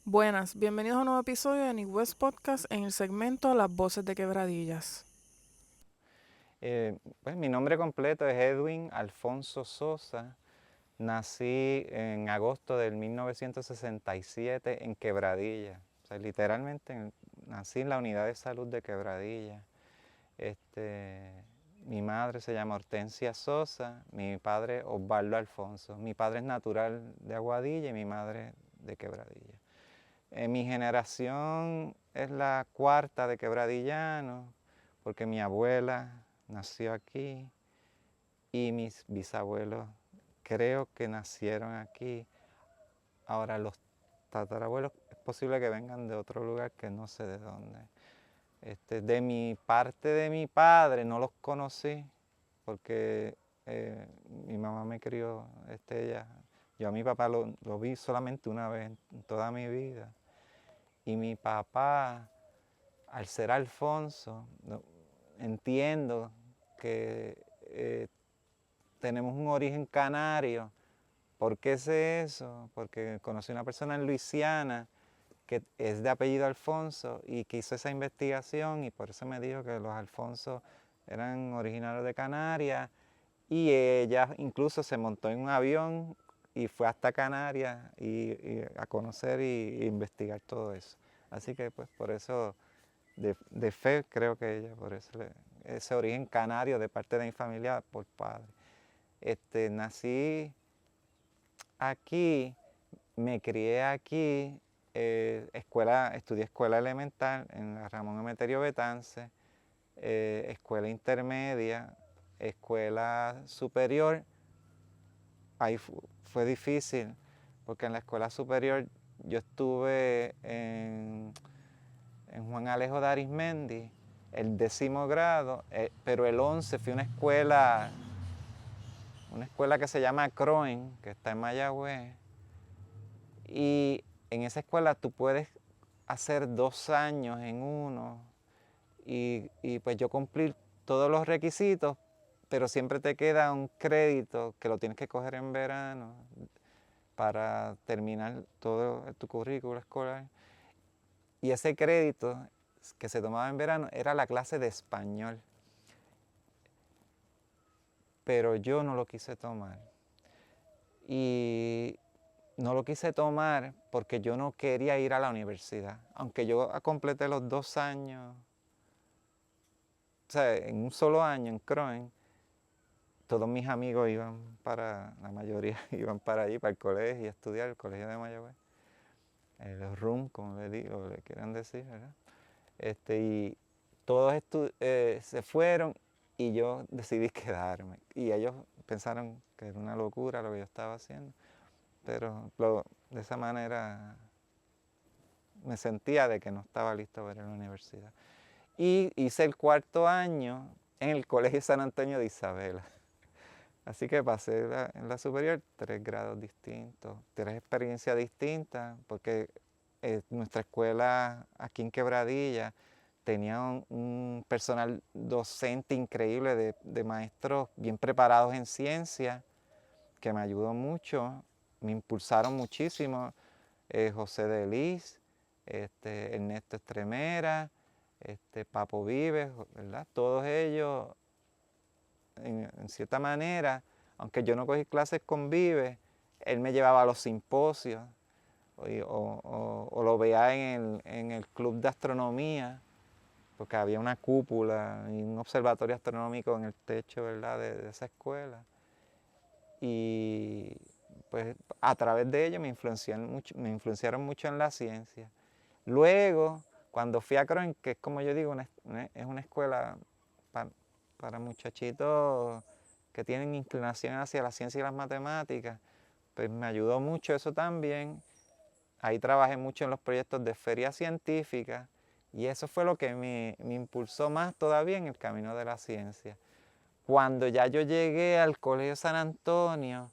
Buenas, bienvenidos a un nuevo episodio de Nick West Podcast en el segmento Las Voces de Quebradillas. Pues mi nombre completo es Edwin Alfonso Sosa. Nací en agosto del 1967 en Quebradilla. O sea, literalmente nací en la unidad de salud de Quebradilla. Este, Mi madre se llama Hortensia Sosa, mi padre Osvaldo Alfonso. Mi padre es natural de Aguadilla y mi madre de Quebradilla. Mi generación es la cuarta de quebradillanos, porque mi abuela nació aquí y mis bisabuelos creo que nacieron aquí. Ahora los tatarabuelos es posible que vengan de otro lugar que no sé de dónde. De mi parte de mi padre no los conocí porque mi mamá me crió, ella. Yo a mi papá lo vi solamente una vez en toda mi vida. Y mi papá, al ser Alfonso, entiendo que tenemos un origen canario. ¿Por qué sé eso? Porque conocí una persona en Luisiana que es de apellido Alfonso y que hizo esa investigación y por eso me dijo que los Alfonsos eran originarios de Canarias y ella incluso se montó en un avión y fue hasta Canarias y a conocer y investigar todo eso. Así que pues por eso de fe creo que ella, por eso ese origen canario de parte de mi familia por padre. Nací aquí, me crié aquí, estudié escuela elemental en la Ramón Emeterio Betance, escuela intermedia, escuela superior. Ahí fue difícil, porque en la escuela superior yo estuve en Juan Alejo de Arismendi, el 10º grado, pero el 11 fue una escuela que se llama Croen, que está en Mayagüez, y en esa escuela tú puedes hacer 2 años en uno, y pues yo cumplí todos los requisitos, pero siempre te queda un crédito que lo tienes que coger en verano para terminar todo tu currículo escolar. Y ese crédito que se tomaba en verano era la clase de español. Pero yo no lo quise tomar. Y no lo quise tomar porque yo no quería ir a la universidad. Aunque yo completé los 2 años, o sea, en un solo año en Croen, todos mis amigos la mayoría iban para allí, para el colegio, a estudiar, el colegio de Mayagüez. El RUM, como le digo, le quieran decir, ¿verdad? Y todos se fueron y yo decidí quedarme. Y ellos pensaron que era una locura lo que yo estaba haciendo, pero de esa manera me sentía de que no estaba listo para ir a la universidad. Y hice el 4º año en el Colegio San Antonio de Isabela. Así que pasé en la superior 3 grados distintos, 3 experiencias distintas, porque nuestra escuela aquí en Quebradilla tenía un personal docente increíble de maestros bien preparados en ciencia, que me ayudó mucho, me impulsaron muchísimo. José de Lis, Ernesto Estremera, Papo Vives, ¿verdad? Todos ellos, en cierta manera, aunque yo no cogí clases con Vives, él me llevaba a los simposios o lo veía en el club de astronomía, porque había una cúpula y un observatorio astronómico en el techo, ¿verdad?, de esa escuela. Y pues a través de ello me influenciaron mucho en la ciencia. Luego, cuando fui a Croen, que es como yo digo, es una escuela para muchachitos que tienen inclinación hacia la ciencia y las matemáticas, pues me ayudó mucho eso también. Ahí trabajé mucho en los proyectos de feria científica y eso fue lo que me impulsó más todavía en el camino de la ciencia. Cuando ya yo llegué al Colegio San Antonio,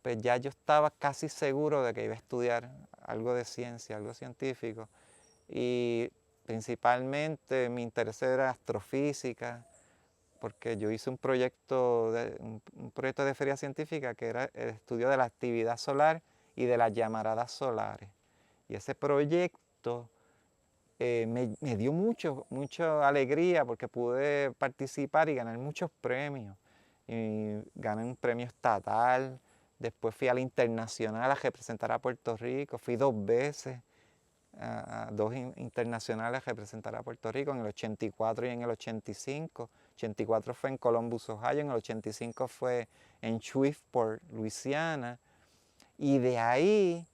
pues ya yo estaba casi seguro de que iba a estudiar algo de ciencia, algo científico. Y principalmente mi interés era astrofísica, porque yo hice un proyecto de feria científica que era el estudio de la actividad solar y de las llamaradas solares. Y ese proyecto me dio mucha alegría porque pude participar y ganar muchos premios. Y gané un premio estatal, después fui al internacional a representar a Puerto Rico, fui 2 veces a 2 internacionales a representar a Puerto Rico, en el 84 y en el 85. 84 fue en Columbus, Ohio, en el 85 fue en Shreveport, Luisiana. Y de ahí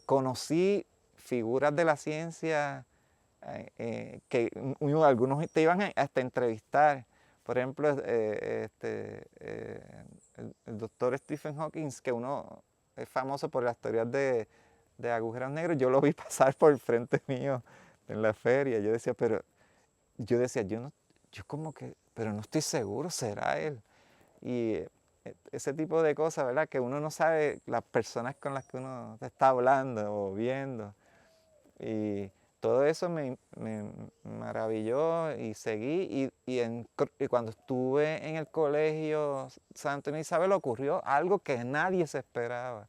conocí figuras de la ciencia que algunos te iban hasta entrevistar. Por ejemplo, el doctor Stephen Hawking, que uno es famoso por las teorías de agujeros negros, yo lo vi pasar por el frente mío en la feria. Yo decía, pero no estoy seguro, ¿será él? Y ese tipo de cosas, ¿verdad? Que uno no sabe las personas con las que uno está hablando o viendo. Y todo eso me maravilló y seguí. Y cuando estuve en el colegio San Antonio de Isabel ocurrió algo que nadie se esperaba.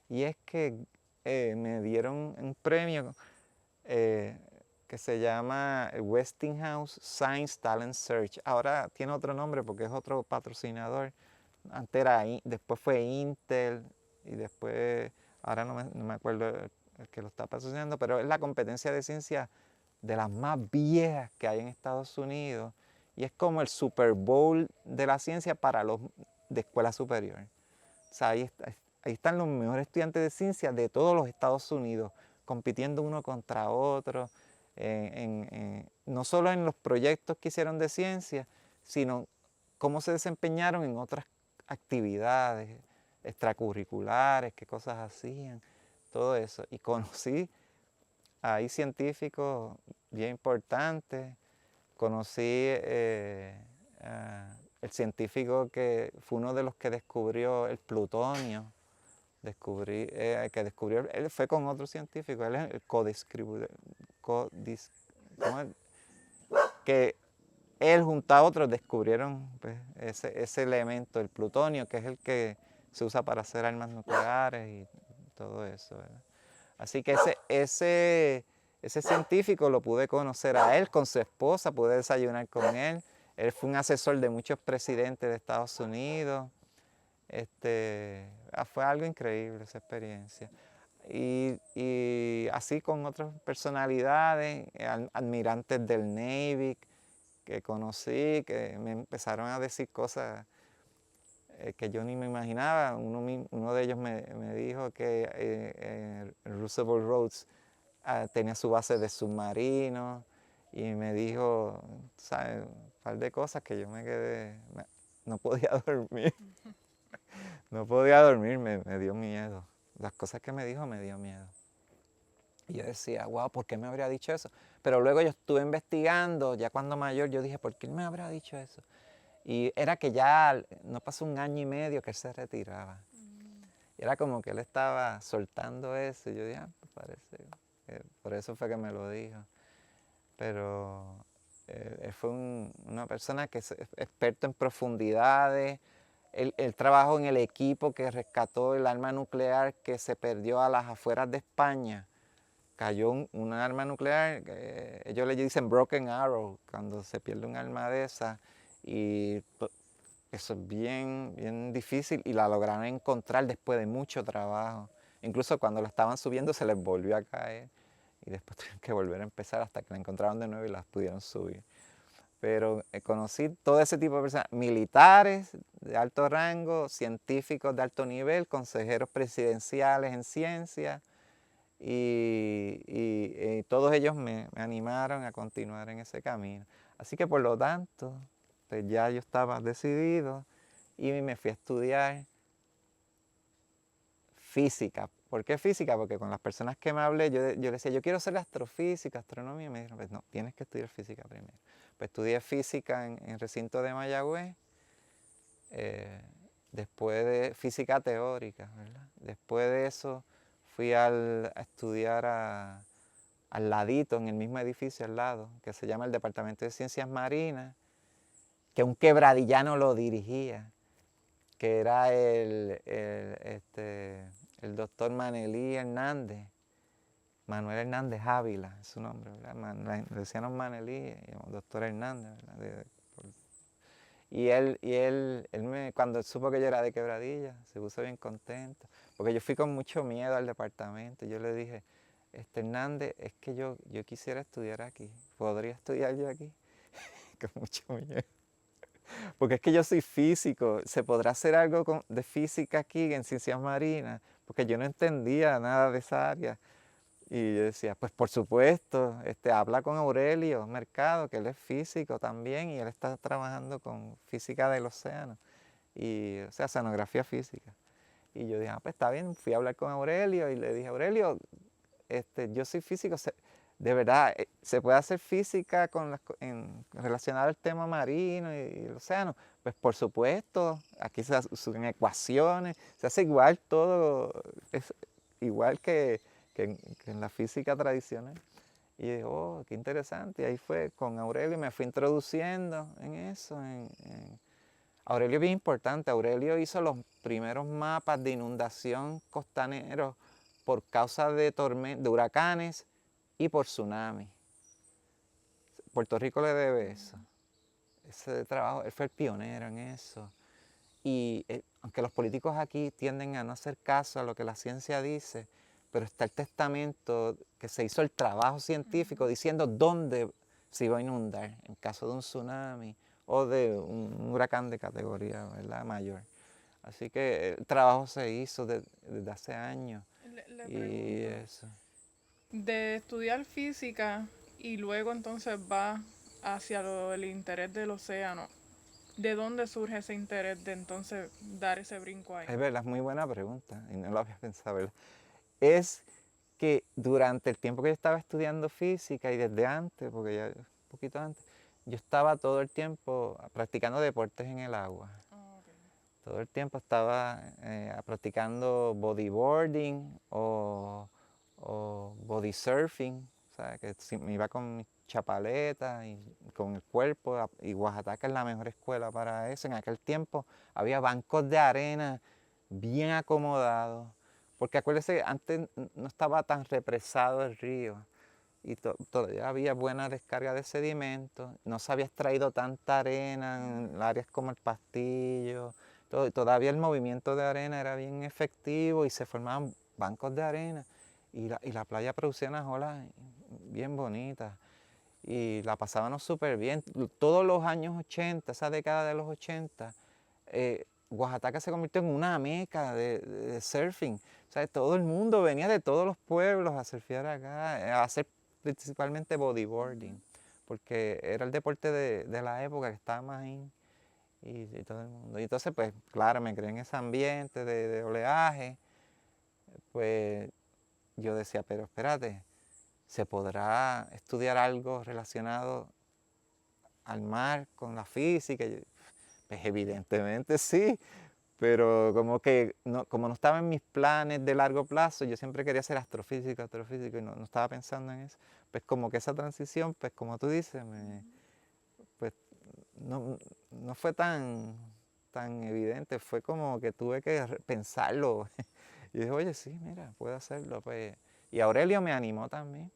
Y es que me dieron un premio que se llama Westinghouse Science Talent Search. Ahora tiene otro nombre porque es otro patrocinador. Antes era, después fue Intel y después, ahora no me acuerdo el que lo está patrocinando, pero es la competencia de ciencia de las más viejas que hay en Estados Unidos y es como el Super Bowl de la ciencia para los de escuela superior. O sea, ahí están los mejores estudiantes de ciencia de todos los Estados Unidos, compitiendo uno contra otro, no solo en los proyectos que hicieron de ciencia, sino cómo se desempeñaron en otras actividades extracurriculares, qué cosas hacían, todo eso. Y conocí ahí científicos bien importantes, conocí el científico que fue uno de los que descubrió el plutonio, él fue con otro científico, él es el codescribidor, que él junto a otros descubrieron pues, ese elemento, el plutonio, que es el que se usa para hacer armas nucleares y todo eso, ¿verdad? Así que ese científico lo pude conocer a él con su esposa, pude desayunar con él. Él fue un asesor de muchos presidentes de Estados Unidos. Fue algo increíble esa experiencia. Y así con otras personalidades, admirantes del Navy que conocí, que me empezaron a decir cosas que yo ni me imaginaba. Uno de ellos me dijo que Roosevelt Roads tenía su base de submarinos y me dijo, ¿sabes? Un par de cosas que yo me quedé, no podía dormir. No podía dormir, me dio miedo. Las cosas que me dijo me dio miedo. Y yo decía, wow, ¿por qué me habría dicho eso? Pero luego yo estuve investigando, ya cuando mayor, yo dije, ¿por qué él me habría dicho eso? Y era que ya no pasó 1 año y medio que él se retiraba. Y era como que él estaba soltando eso. Y yo dije, pues parece, por eso fue que me lo dijo. Pero él fue una persona que es experto en profundidades. Él trabajó en el equipo que rescató el arma nuclear que se perdió a las afueras de España. Cayó un arma nuclear, ellos le dicen broken arrow, cuando se pierde un arma de esa. Y eso es bien, bien difícil y la lograron encontrar después de mucho trabajo. Incluso cuando la estaban subiendo se les volvió a caer y después tuvieron que volver a empezar hasta que la encontraron de nuevo y las pudieron subir. Pero conocí todo ese tipo de personas, militares de alto rango, científicos de alto nivel, consejeros presidenciales en ciencia y todos ellos me animaron a continuar en ese camino. Así que por lo tanto, pues ya yo estaba decidido y me fui a estudiar física. ¿Por qué física? Porque con las personas que me hablé, yo les decía, yo quiero ser astrofísica, astronomía, y me dijeron, pues no, tienes que estudiar física primero. Pues estudié física en el recinto de Mayagüez, después de física teórica, ¿verdad? Después de eso fui a estudiar al ladito, en el mismo edificio al lado, que se llama el Departamento de Ciencias Marinas, que un quebradillano lo dirigía, que era el doctor Manelí Hernández, Manuel Hernández Ávila, es su nombre, ¿verdad? Le decían Manelí, doctor Hernández, ¿verdad? Cuando él supo que yo era de Quebradillas, se puso bien contento, porque yo fui con mucho miedo al departamento. Yo le dije, Hernández, es que yo quisiera estudiar aquí, ¿podría estudiar yo aquí? Con mucho miedo. Porque es que yo soy físico, ¿se podrá hacer algo de física aquí en ciencias marinas? Porque yo no entendía nada de esa área. Y yo decía, pues por supuesto, habla con Aurelio Mercado, que él es físico también, y él está trabajando con física del océano, o sea, oceanografía física. Y yo dije, pues está bien, fui a hablar con Aurelio y le dije, Aurelio, yo soy físico, de verdad, ¿se puede hacer física relacionada al tema marino y el océano? Pues por supuesto, aquí se hacen ecuaciones, se hace igual todo, es igual que en la física tradicional. Y dije, oh, qué interesante. Y ahí fue con Aurelio, me fui introduciendo en eso. Aurelio es bien importante. Aurelio hizo los primeros mapas de inundación costaneros por causa de huracanes y por tsunami. Puerto Rico le debe eso. Ese trabajo, él fue el pionero en eso. Y aunque los políticos aquí tienden a no hacer caso a lo que la ciencia dice, pero está el testamento que se hizo el trabajo científico diciendo dónde se iba a inundar en caso de un tsunami o de un huracán de categoría, ¿verdad?, mayor. Así que el trabajo se hizo desde hace años. Le Y pregunto, eso. de estudiar física y luego entonces va hacia el interés del océano, ¿de dónde surge ese interés de entonces dar ese brinco ahí? Es verdad, es muy buena pregunta y no lo había pensado, ¿verdad? Es que durante el tiempo que yo estaba estudiando física y desde antes, porque ya un poquito antes, yo estaba todo el tiempo practicando deportes en el agua. Okay. Todo el tiempo estaba practicando bodyboarding o body surfing, o sea, que me iba con mis chapaletas y con el cuerpo, y Oaxaca es la mejor escuela para eso. En aquel tiempo había bancos de arena bien acomodados, porque acuérdense, antes no estaba tan represado el río y todavía había buena descarga de sedimentos, no se había extraído tanta arena en áreas como el Pastillo, todavía el movimiento de arena era bien efectivo y se formaban bancos de arena y la playa producía unas olas bien bonitas y la pasábamos súper bien. Todos los años 80, esa década de los 80, Oaxaca se convirtió en una meca de surfing. O sea, todo el mundo venía de todos los pueblos a surfear acá, a hacer principalmente bodyboarding, porque era el deporte de la época que estaba más y todo el mundo. Y entonces, pues, claro, me creé en ese ambiente de oleaje, pues yo decía, pero espérate, ¿se podrá estudiar algo relacionado al mar con la física? Pues evidentemente sí, pero como no estaba en mis planes de largo plazo, yo siempre quería ser astrofísico y no estaba pensando en eso. Pues como que esa transición, pues como tú dices, pues no fue tan evidente, fue como que tuve que pensarlo. Y dije, oye, sí, mira, puedo hacerlo. Pues. Y Aurelio me animó también,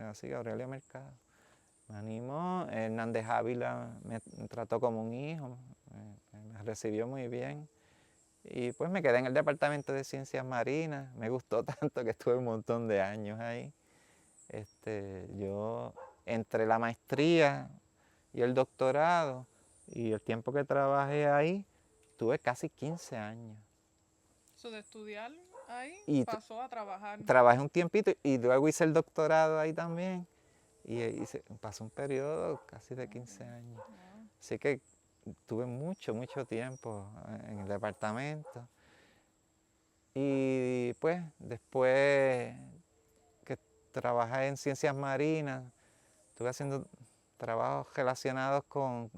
así que Aurelio Mercado. Me animó, Hernández Ávila me trató como un hijo, me recibió muy bien. Y pues me quedé en el departamento de ciencias marinas, me gustó tanto que estuve un montón de años ahí. Yo entre la maestría y el doctorado y el tiempo que trabajé ahí, tuve casi 15 años. So, de estudiar ahí Y pasó a trabajar. trabajé un tiempito y luego hice el doctorado ahí también. Y pasó un periodo casi de 15 años. Wow. Así que tuve mucho tiempo en el departamento. Y pues después que trabajé en ciencias marinas, estuve haciendo trabajos relacionados con,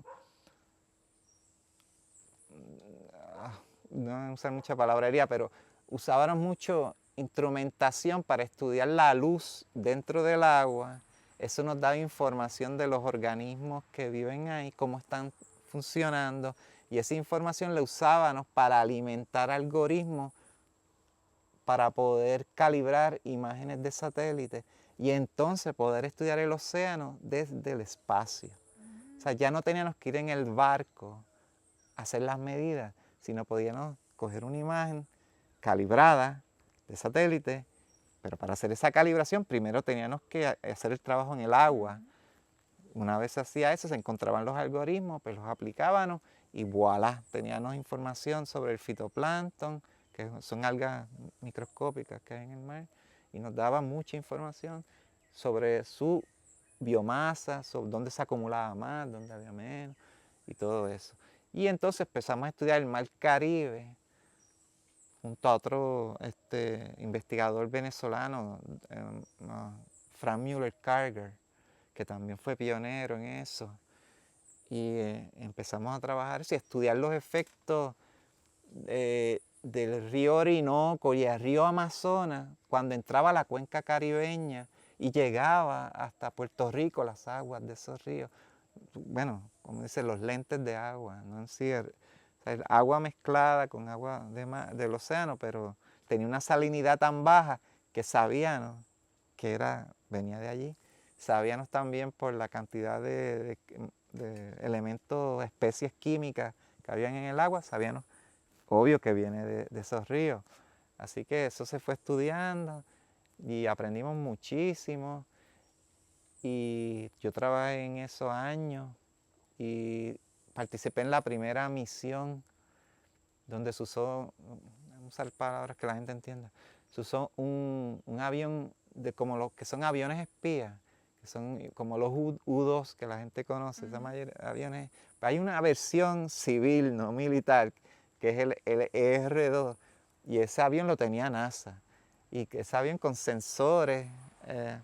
no voy a usar mucha palabrería, pero usábamos mucho instrumentación para estudiar la luz dentro del agua. Eso nos daba información de los organismos que viven ahí, cómo están funcionando, y esa información la usábamos para alimentar algoritmos para poder calibrar imágenes de satélite y entonces poder estudiar el océano desde el espacio. O sea, ya no teníamos que ir en el barco a hacer las medidas, sino podíamos coger una imagen calibrada de satélite, pero para hacer esa calibración primero teníamos que hacer el trabajo en el agua. Una vez se hacía eso, se encontraban los algoritmos, pues los aplicábamos y voilà, teníamos información sobre el fitoplancton, que son algas microscópicas que hay en el mar, y nos daba mucha información sobre su biomasa, sobre dónde se acumulaba más, dónde había menos, y todo eso. Y entonces empezamos a estudiar el mar Caribe, junto a otro investigador venezolano, Frank Müller-Karger, que también fue pionero en eso. Y empezamos a trabajar y a estudiar los efectos del río Orinoco y el río Amazonas cuando entraba a la cuenca caribeña y llegaba hasta Puerto Rico, las aguas de esos ríos. Bueno, como dicen, los lentes de agua, ¿no? En sí, el agua mezclada con agua del océano, pero tenía una salinidad tan baja que sabíamos que venía de allí. Sabíamos también por la cantidad de elementos, especies químicas que habían en el agua, sabíamos, obvio, que viene de esos ríos. Así que eso se fue estudiando y aprendimos muchísimo. Y yo trabajé en esos años y participé en la primera misión donde se usó, vamos a usar palabras que la gente entienda, se usó un avión de como los que son aviones espías, que son como los U-2 que la gente conoce, esa aviones. Hay una versión civil, no militar, que es el ER-2, y ese avión lo tenía NASA. Y ese avión con sensores,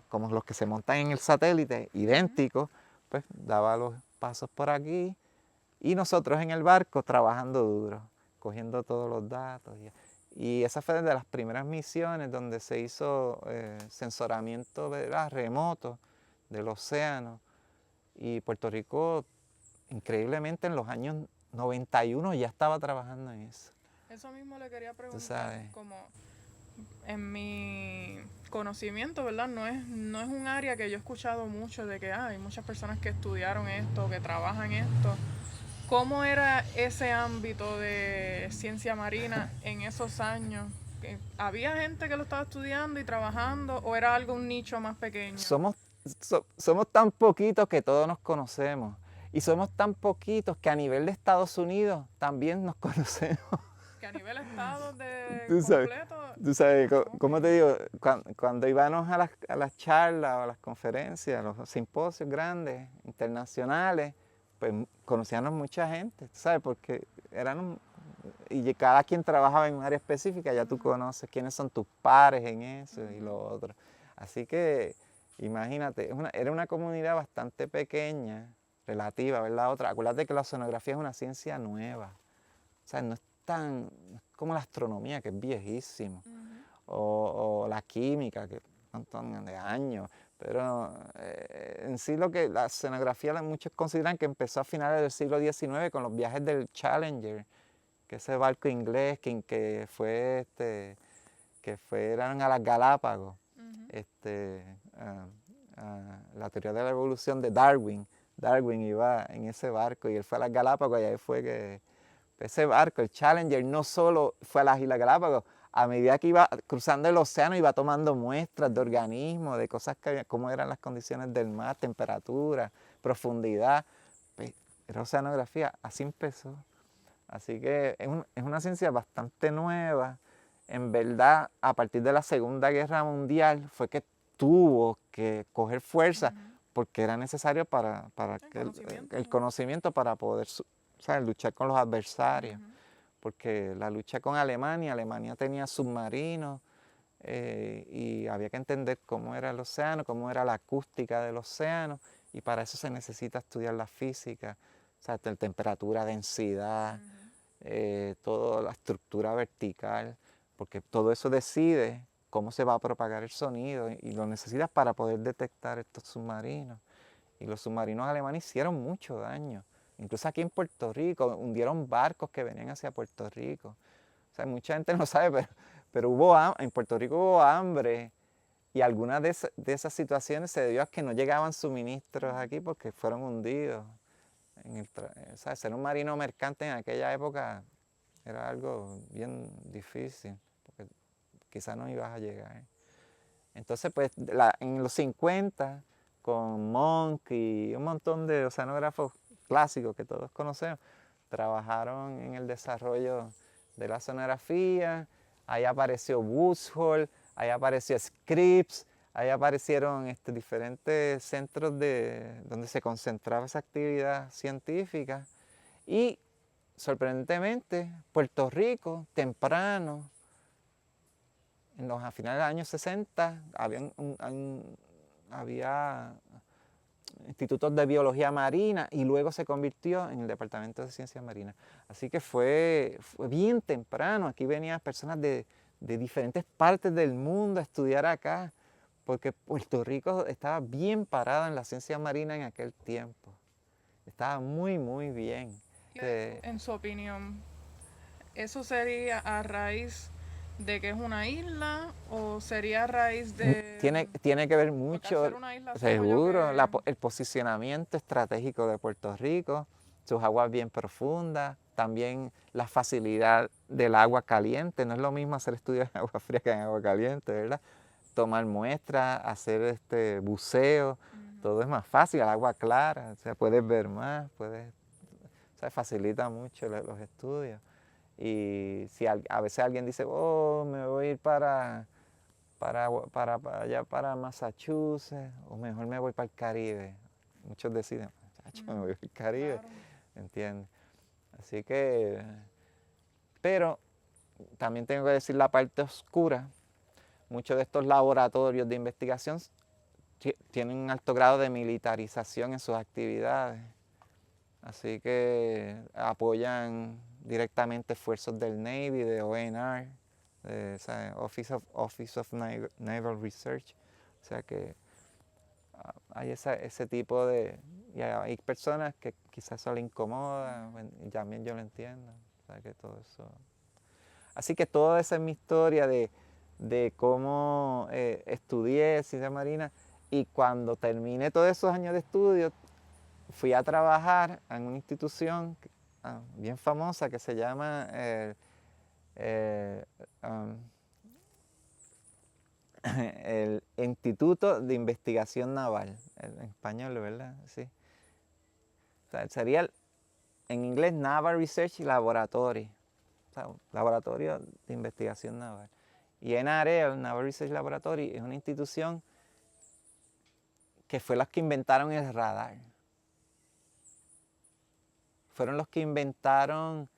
como los que se montan en el satélite, idénticos, pues daba los pasos por aquí, y nosotros en el barco trabajando duro, cogiendo todos los datos. Y esa fue de las primeras misiones donde se hizo sensoramiento, ¿verdad?, remoto del océano. Y Puerto Rico, increíblemente, en los años 91 ya estaba trabajando en eso. Eso mismo le quería Tú preguntar, sabes. como en mi conocimiento, ¿verdad? No es un área que yo he escuchado mucho de que hay muchas personas que estudiaron esto, que trabajan esto. ¿Cómo era ese ámbito de ciencia marina en esos años? ¿Había gente que lo estaba estudiando y trabajando o era algo, un nicho más pequeño? Somos tan poquitos que todos nos conocemos. Y somos tan poquitos que a nivel de Estados Unidos también nos conocemos. Que a nivel estado de completo. Tú sabes, ¿cómo te digo? Cuando íbamos a las charlas o a las conferencias, a los simposios grandes, internacionales, pues conocíamos mucha gente, tú sabes, porque y cada quien trabajaba en un área específica, ya tú conoces quiénes son tus pares en eso y lo otro. Así que, imagínate, era una comunidad bastante pequeña, relativa, ¿verdad? Acuérdate que la oceanografía es una ciencia nueva, o sea, no es como la astronomía, que es viejísimo, o la química, que un montón de años. Pero en sí la oceanografía muchos consideran que empezó a finales del siglo XIX con los viajes del Challenger, que ese barco inglés que fueron a las Galápagos. La teoría de la evolución de Darwin. Darwin iba en ese barco y él fue a las Galápagos y ahí fue que ese barco, el Challenger, no solo fue a las Islas Galápagos, a medida que iba cruzando el océano iba tomando muestras de organismos, de cosas que había, cómo eran las condiciones del mar, temperatura, profundidad. Pues, era oceanografía, así empezó. Así que es una ciencia bastante nueva. En verdad, a partir de la Segunda Guerra Mundial fue que tuvo que coger fuerza porque era necesario para el conocimiento para poder luchar con los adversarios. Porque la lucha con Alemania tenía submarinos y había que entender cómo era el océano, cómo era la acústica del océano, y para eso se necesita estudiar la física, o sea, temperatura, densidad, toda la estructura vertical, porque todo eso decide cómo se va a propagar el sonido y lo necesitas para poder detectar estos submarinos. Y los submarinos alemanes hicieron mucho daño. Incluso aquí en Puerto Rico hundieron barcos que venían hacia Puerto Rico. O sea, mucha gente no sabe, Pero en Puerto Rico hubo hambre y algunas de esas situaciones se debió a que no llegaban suministros aquí porque fueron hundidos. O sea, ser un marino mercante en aquella época era algo bien difícil, porque quizás no ibas a llegar. Entonces, pues, en los 50, con Monk y un montón de oceanógrafos clásicos que todos conocemos, trabajaron en el desarrollo de la oceanografía. Ahí apareció Woods Hole, ahí apareció Scripps, ahí aparecieron diferentes centros donde se concentraba esa actividad científica. Y, sorprendentemente, Puerto Rico, temprano, a finales de los años 60, había institutos de biología marina y luego se convirtió en el Departamento de Ciencias Marinas. Así que fue bien temprano. Aquí venían personas de diferentes partes del mundo a estudiar acá, porque Puerto Rico estaba bien parado en la ciencia marina en aquel tiempo. Estaba muy, muy bien. En su opinión, ¿eso sería a raíz de que es una isla o sería a raíz de...? Tiene que ver Porque al mucho, ser una isla, supongo yo seguro, que... el posicionamiento estratégico de Puerto Rico, sus aguas bien profundas, también la facilidad del agua caliente. No es lo mismo hacer estudios en agua fría que en agua caliente, ¿verdad? Tomar muestras, hacer buceo, todo es más fácil, el agua clara, o sea, puedes ver más, o sea, facilita mucho los estudios. Y si a veces alguien dice, oh, me voy a ir para allá, para Massachusetts, o mejor me voy para el Caribe. Muchos deciden, chacho, me voy al Caribe, Claro. ¿entiendes? Así que, pero también tengo que decir la parte oscura. Muchos de estos laboratorios de investigación tienen un alto grado de militarización en sus actividades. Así que apoyan directamente esfuerzos del Navy, de ONR, Office of Naval Research. O sea que hay ese tipo de... Y hay personas que quizás eso le incomoda, y también yo lo entiendo. O sea que todo eso... Así que toda esa es mi historia de cómo estudié ciencia marina, y cuando terminé todos esos años de estudio, fui a trabajar en una institución bien famosa que se llama el Instituto de Investigación Naval, en español, ¿verdad? Sí. O sea, sería en inglés Naval Research Laboratory, o sea, un laboratorio de investigación naval. Y NRL, Naval Research Laboratory, es una institución que fue las que inventaron el radar. Fueron los que inventaron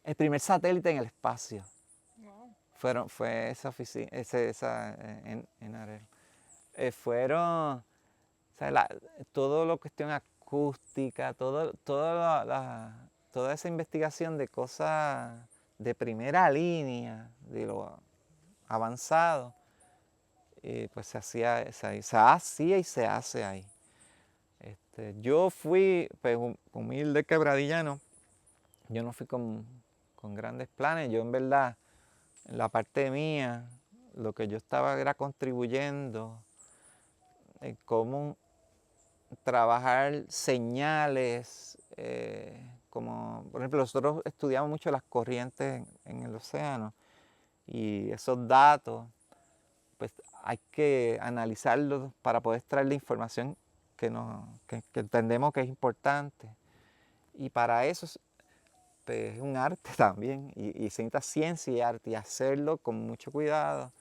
el primer satélite en el espacio. Wow. Fue esa oficina, en NRL. Fueron, o sea, todo lo cuestión acústica, toda esa investigación de cosas de primera línea, de lo avanzado, pues se hacía y se hace ahí. Yo fui, pues, humilde quebradillano. Yo no fui con grandes planes. Yo, en verdad, en la parte mía, lo que yo estaba era contribuyendo en cómo trabajar señales, como por ejemplo nosotros estudiamos mucho las corrientes en el océano, y esos datos pues hay que analizarlos para poder extraer la información que entendemos que es importante, y para eso pues, es un arte también, y se necesita ciencia y arte, y hacerlo con mucho cuidado.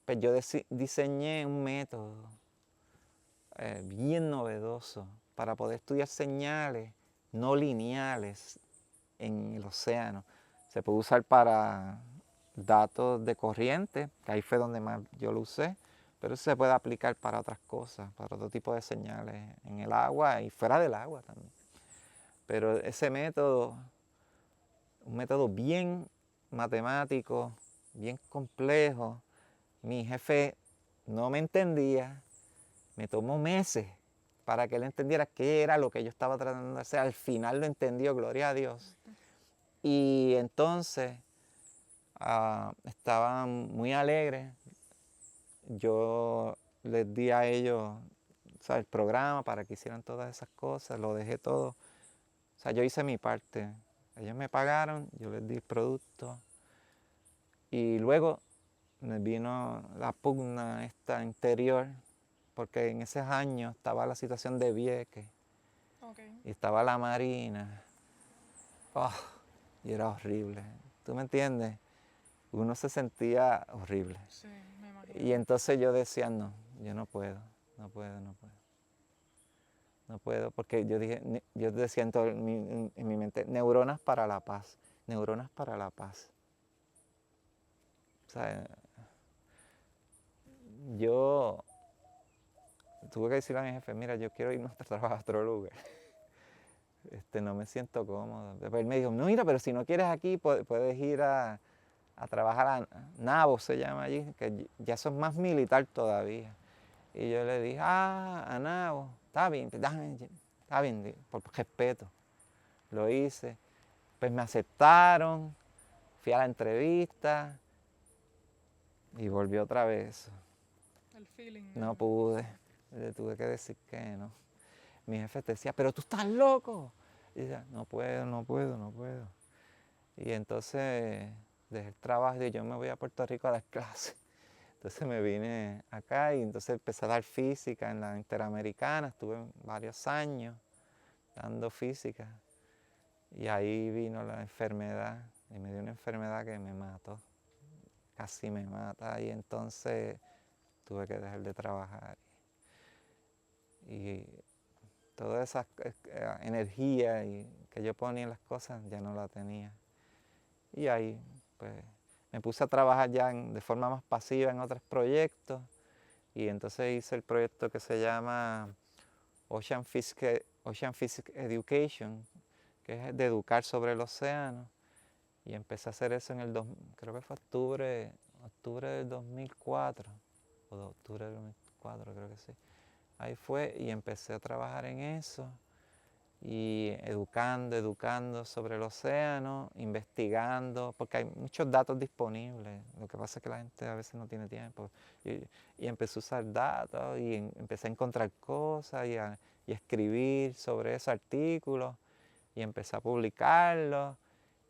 Pues yo diseñé un método bien novedoso para poder estudiar señales no lineales en el océano. Se puede usar para datos de corriente, que ahí fue donde más yo lo usé, pero se puede aplicar para otras cosas, para otro tipo de señales en el agua y fuera del agua también. Pero ese método, un método bien matemático, bien complejo, mi jefe no me entendía. Me tomó meses para que él entendiera qué era lo que yo estaba tratando de hacer. Al final lo entendió, gloria a Dios. Y entonces estaban muy alegres. Yo les di a ellos, o sea, el programa para que hicieran todas esas cosas, lo dejé todo. O sea, yo hice mi parte. Ellos me pagaron, yo les di el producto. Y luego me vino la pugna esta interior, porque en esos años estaba la situación de Vieques Okay. y estaba la Marina. Oh, y era horrible. ¿Tú me entiendes? Uno se sentía horrible. Sí, me Y imagino. entonces yo decía, no, yo no puedo, no puedo, no puedo. No puedo, porque yo dije, yo decía en mi mente, neuronas para la paz, neuronas para la paz. O sea, yo tuve que decirle a mi jefe, mira, yo quiero irme a trabajar a otro lugar. No me siento cómodo. Después él me dijo, no, mira, pero si no quieres aquí, puedes ir a trabajar a Nabo, se llama allí, que ya eso es más militar todavía. Y yo le dije, a Nabo, está bien, está bien, por respeto. Lo hice. Pues me aceptaron, fui a la entrevista y volví otra vez. El feeling No de... pude, le tuve que decir que no. Mi jefe te decía, pero tú estás loco. Y decía, no puedo, no puedo, no puedo. Y entonces dejé el trabajo y yo me voy a Puerto Rico a dar clases. Entonces me vine acá y entonces empecé a dar física en la Interamericana. Estuve varios años dando física. Y ahí vino la enfermedad y me dio una enfermedad que me mató. Casi me mata y entonces tuve que dejar de trabajar. Y toda esa energía que yo ponía en las cosas ya no la tenía. Y ahí pues me puse a trabajar ya de forma más pasiva en otros proyectos y entonces hice el proyecto que se llama Ocean Physics Education, que es de educar sobre el océano. Y empecé a hacer eso creo que fue octubre del 2004, o de octubre del 2004, creo que sí. Ahí fue y empecé a trabajar en eso y educando sobre el océano, investigando, porque hay muchos datos disponibles. Lo que pasa es que la gente a veces no tiene tiempo. Y empecé a usar datos y empecé a encontrar cosas y escribir sobre esos artículos y empecé a publicarlos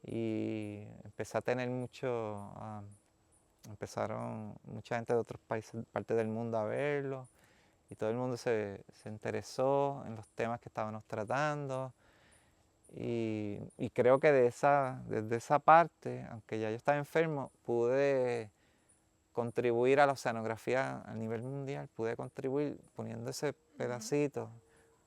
y empecé a tener empezaron mucha gente de otros países, partes del mundo a verlo y todo el mundo se interesó en los temas que estábamos tratando y creo que desde esa parte, aunque ya yo estaba enfermo, pude contribuir a la oceanografía a nivel mundial, pude contribuir poniendo ese pedacito.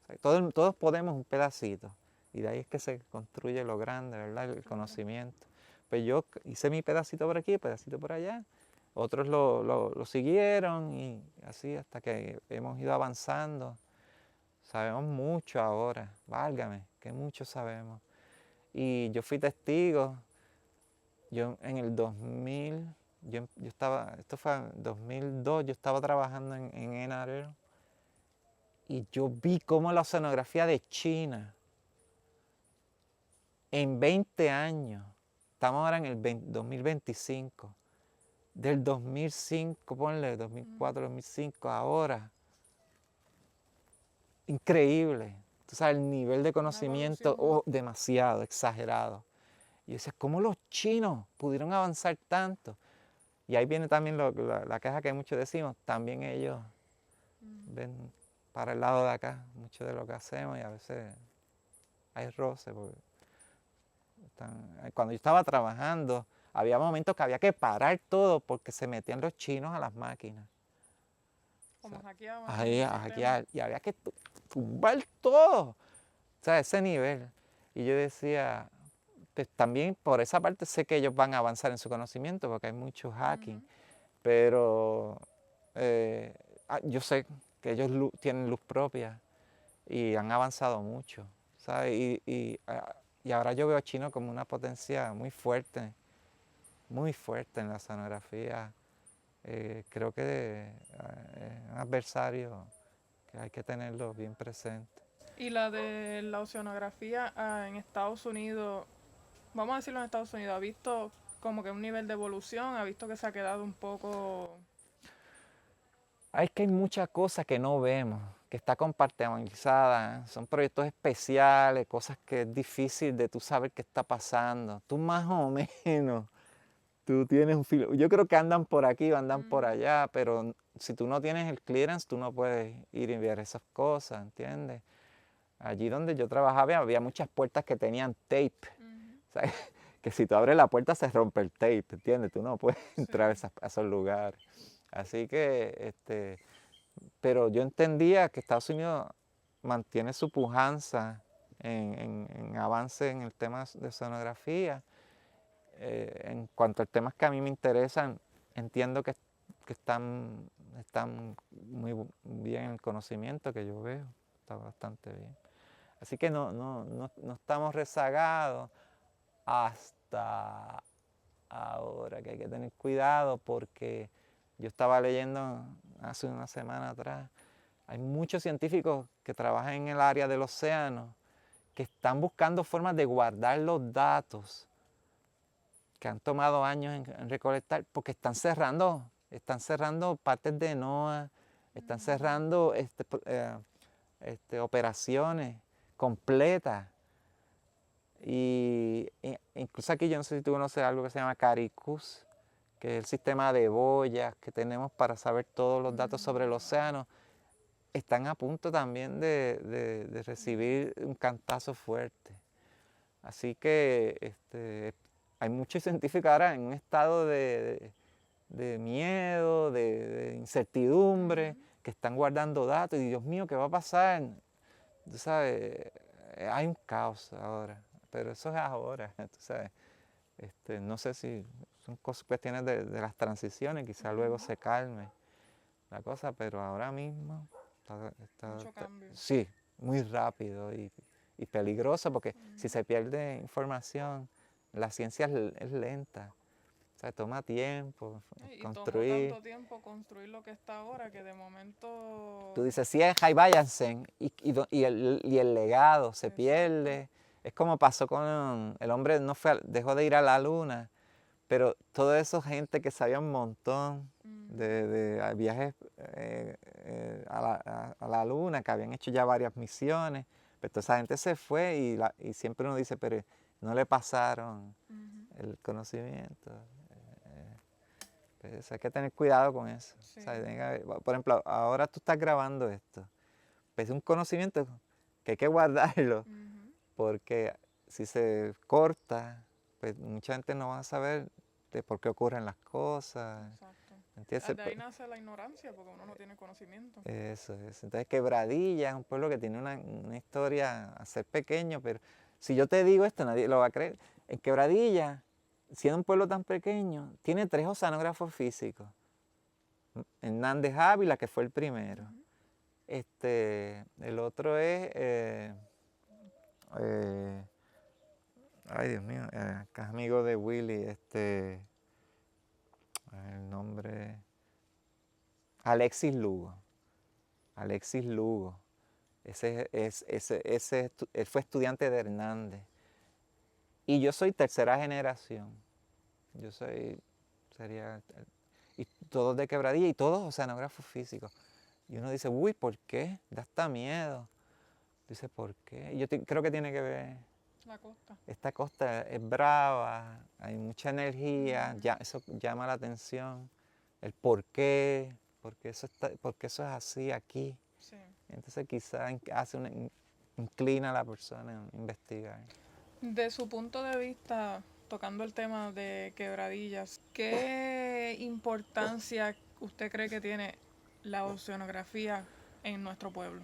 O sea, todos ponemos un pedacito y de ahí es que se construye lo grande, ¿verdad? El conocimiento. Pues yo hice mi pedacito por aquí, pedacito por allá, otros lo siguieron y así hasta que hemos ido avanzando. Sabemos mucho ahora, válgame, que mucho sabemos. Y yo fui testigo, yo en el 2000, yo estaba, esto fue en 2002, yo estaba trabajando en NRL y yo vi cómo la oceanografía de China en 20 años, estamos ahora en el 2025, del 2005, ponle 2004, 2005, ahora, increíble. Tú sabes, el nivel de Una conocimiento, evolución. demasiado, exagerado. Y yo decía, ¿cómo los chinos pudieron avanzar tanto? Y ahí viene también la queja que muchos decimos, también ellos ven para el lado de acá mucho de lo que hacemos y a veces hay roce. Cuando yo estaba trabajando, había momentos que había que parar todo porque se metían los chinos a las máquinas. O Como sea, hackeaban ahí el a sistema. hackear y había que tumbar todo. O sea, ese nivel. Y yo decía, pues también por esa parte sé que ellos van a avanzar en su conocimiento porque hay mucho hacking, pero yo sé que ellos tienen luz propia y han avanzado mucho, ¿sabes? Y ahora yo veo a China como una potencia muy fuerte en la sonografía. Creo que es un adversario que hay que tenerlo bien presente. Y la de la oceanografía en Estados Unidos, vamos a decirlo en Estados Unidos, ¿ha visto como que un nivel de evolución, ha visto que se ha quedado un poco... Es que hay muchas cosas que no vemos, que está compartimentalizada. Son proyectos especiales, cosas que es difícil de tú saber qué está pasando. Tú más o menos, tú tienes un filo. Yo creo que andan por aquí o andan por allá, pero si tú no tienes el clearance, tú no puedes ir y ver esas cosas, ¿entiendes? Allí donde yo trabajaba había muchas puertas que tenían tape. O sea, que si tú abres la puerta se rompe el tape, ¿entiendes? Tú no puedes entrar a esos lugares. Así que, pero yo entendía que Estados Unidos mantiene su pujanza en avance en el tema de sonografía. En cuanto a temas que a mí me interesan, entiendo que están muy bien en el conocimiento que yo veo, está bastante bien. Así que no estamos rezagados hasta ahora, que hay que tener cuidado porque yo estaba leyendo hace una semana atrás, hay muchos científicos que trabajan en el área del océano que están buscando formas de guardar los datos que han tomado años en recolectar porque están cerrando partes de NOAA, están cerrando operaciones completas. Y incluso aquí, yo no sé si tú conoces algo que se llama CARICUS, que es el sistema de boyas que tenemos para saber todos los datos sobre el océano. Están a punto también de recibir un cantazo fuerte. Así que hay muchos científicos ahora en un estado de miedo, de incertidumbre, que están guardando datos. Y Dios mío, ¿qué va a pasar? Tú sabes, hay un caos ahora, pero eso es ahora, tú sabes. No sé si son cuestiones de las transiciones, quizá luego se calme la cosa, pero ahora mismo Mucho cambio. sí, muy rápido y peligroso, porque si se pierde información, la ciencia es lenta, o sea, toma tiempo Y tomó construir. tanto tiempo construir lo que está ahora que de momento... Tú dices, cierra y váyanse, y el legado se Exacto. pierde. Es como pasó con el hombre, dejó de ir a la luna, pero toda esa gente que sabía un montón de viajes a la luna, que habían hecho ya varias misiones, pero toda esa gente se fue y siempre uno dice, pero no le pasaron el conocimiento. Pues hay que tener cuidado con eso. Sí. O sea, por ejemplo, ahora tú estás grabando esto. Pues es un conocimiento que hay que guardarlo, porque si se corta, pues mucha gente no va a saber de por qué ocurren las cosas. Exacto. ¿Entiendes? De ahí nace la ignorancia, porque uno no tiene conocimiento. Eso es. Entonces Quebradilla es un pueblo que tiene una historia a ser pequeño, pero si yo te digo esto, nadie lo va a creer. En Quebradilla, siendo un pueblo tan pequeño, tiene 3 oceanógrafos físicos. Hernández Ávila, que fue el primero. El otro es, ay Dios mío, que es amigo de Willy, el nombre, Alexis Lugo. Alexis Lugo. Él fue estudiante de Hernández. Y yo soy tercera generación. Y todos de Quebradilla y todos oceanógrafos físicos. Y uno dice, uy, ¿por qué? Da hasta miedo. Dice, ¿por qué? Yo creo que tiene que ver. La costa. Esta costa es brava, hay mucha energía, eso llama la atención. El por qué eso es así aquí. Sí. Entonces quizás inclina a la persona a investigar. De su punto de vista, tocando el tema de Quebradillas, ¿qué importancia usted cree que tiene la oceanografía en nuestro pueblo?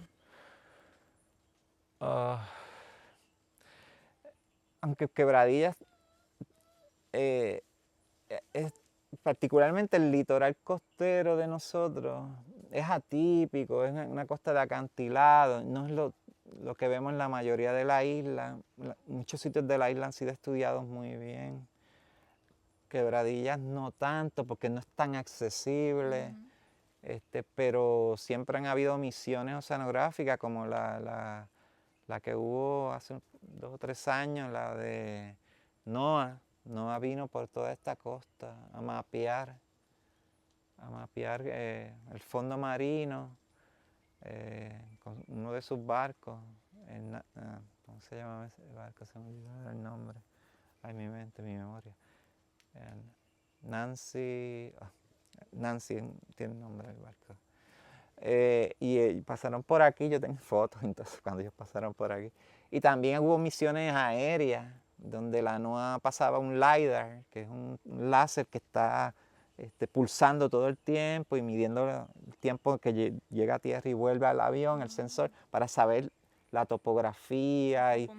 Aunque Quebradillas, particularmente el litoral costero de nosotros, es atípico, es una costa de acantilado, no es lo que vemos en la mayoría de la isla. Muchos sitios de la isla han sido estudiados muy bien. Quebradillas no tanto, porque no es tan accesible, pero siempre han habido misiones oceanográficas como la que hubo hace 2 o 3 años, la de NOAA, NOAA vino por toda esta costa a mapear el fondo marino con uno de sus barcos. ¿Cómo se llama ese barco? Se me olvidó el nombre. Ay, mi mente, mi memoria. Nancy tiene el nombre del barco. Y pasaron por aquí, yo tengo fotos entonces cuando ellos pasaron por aquí. Y también hubo misiones aéreas donde la NOAA pasaba un LiDAR, que es un láser que está pulsando todo el tiempo y midiendo el tiempo que llega a tierra y vuelve al avión, el sensor, para saber la topografía y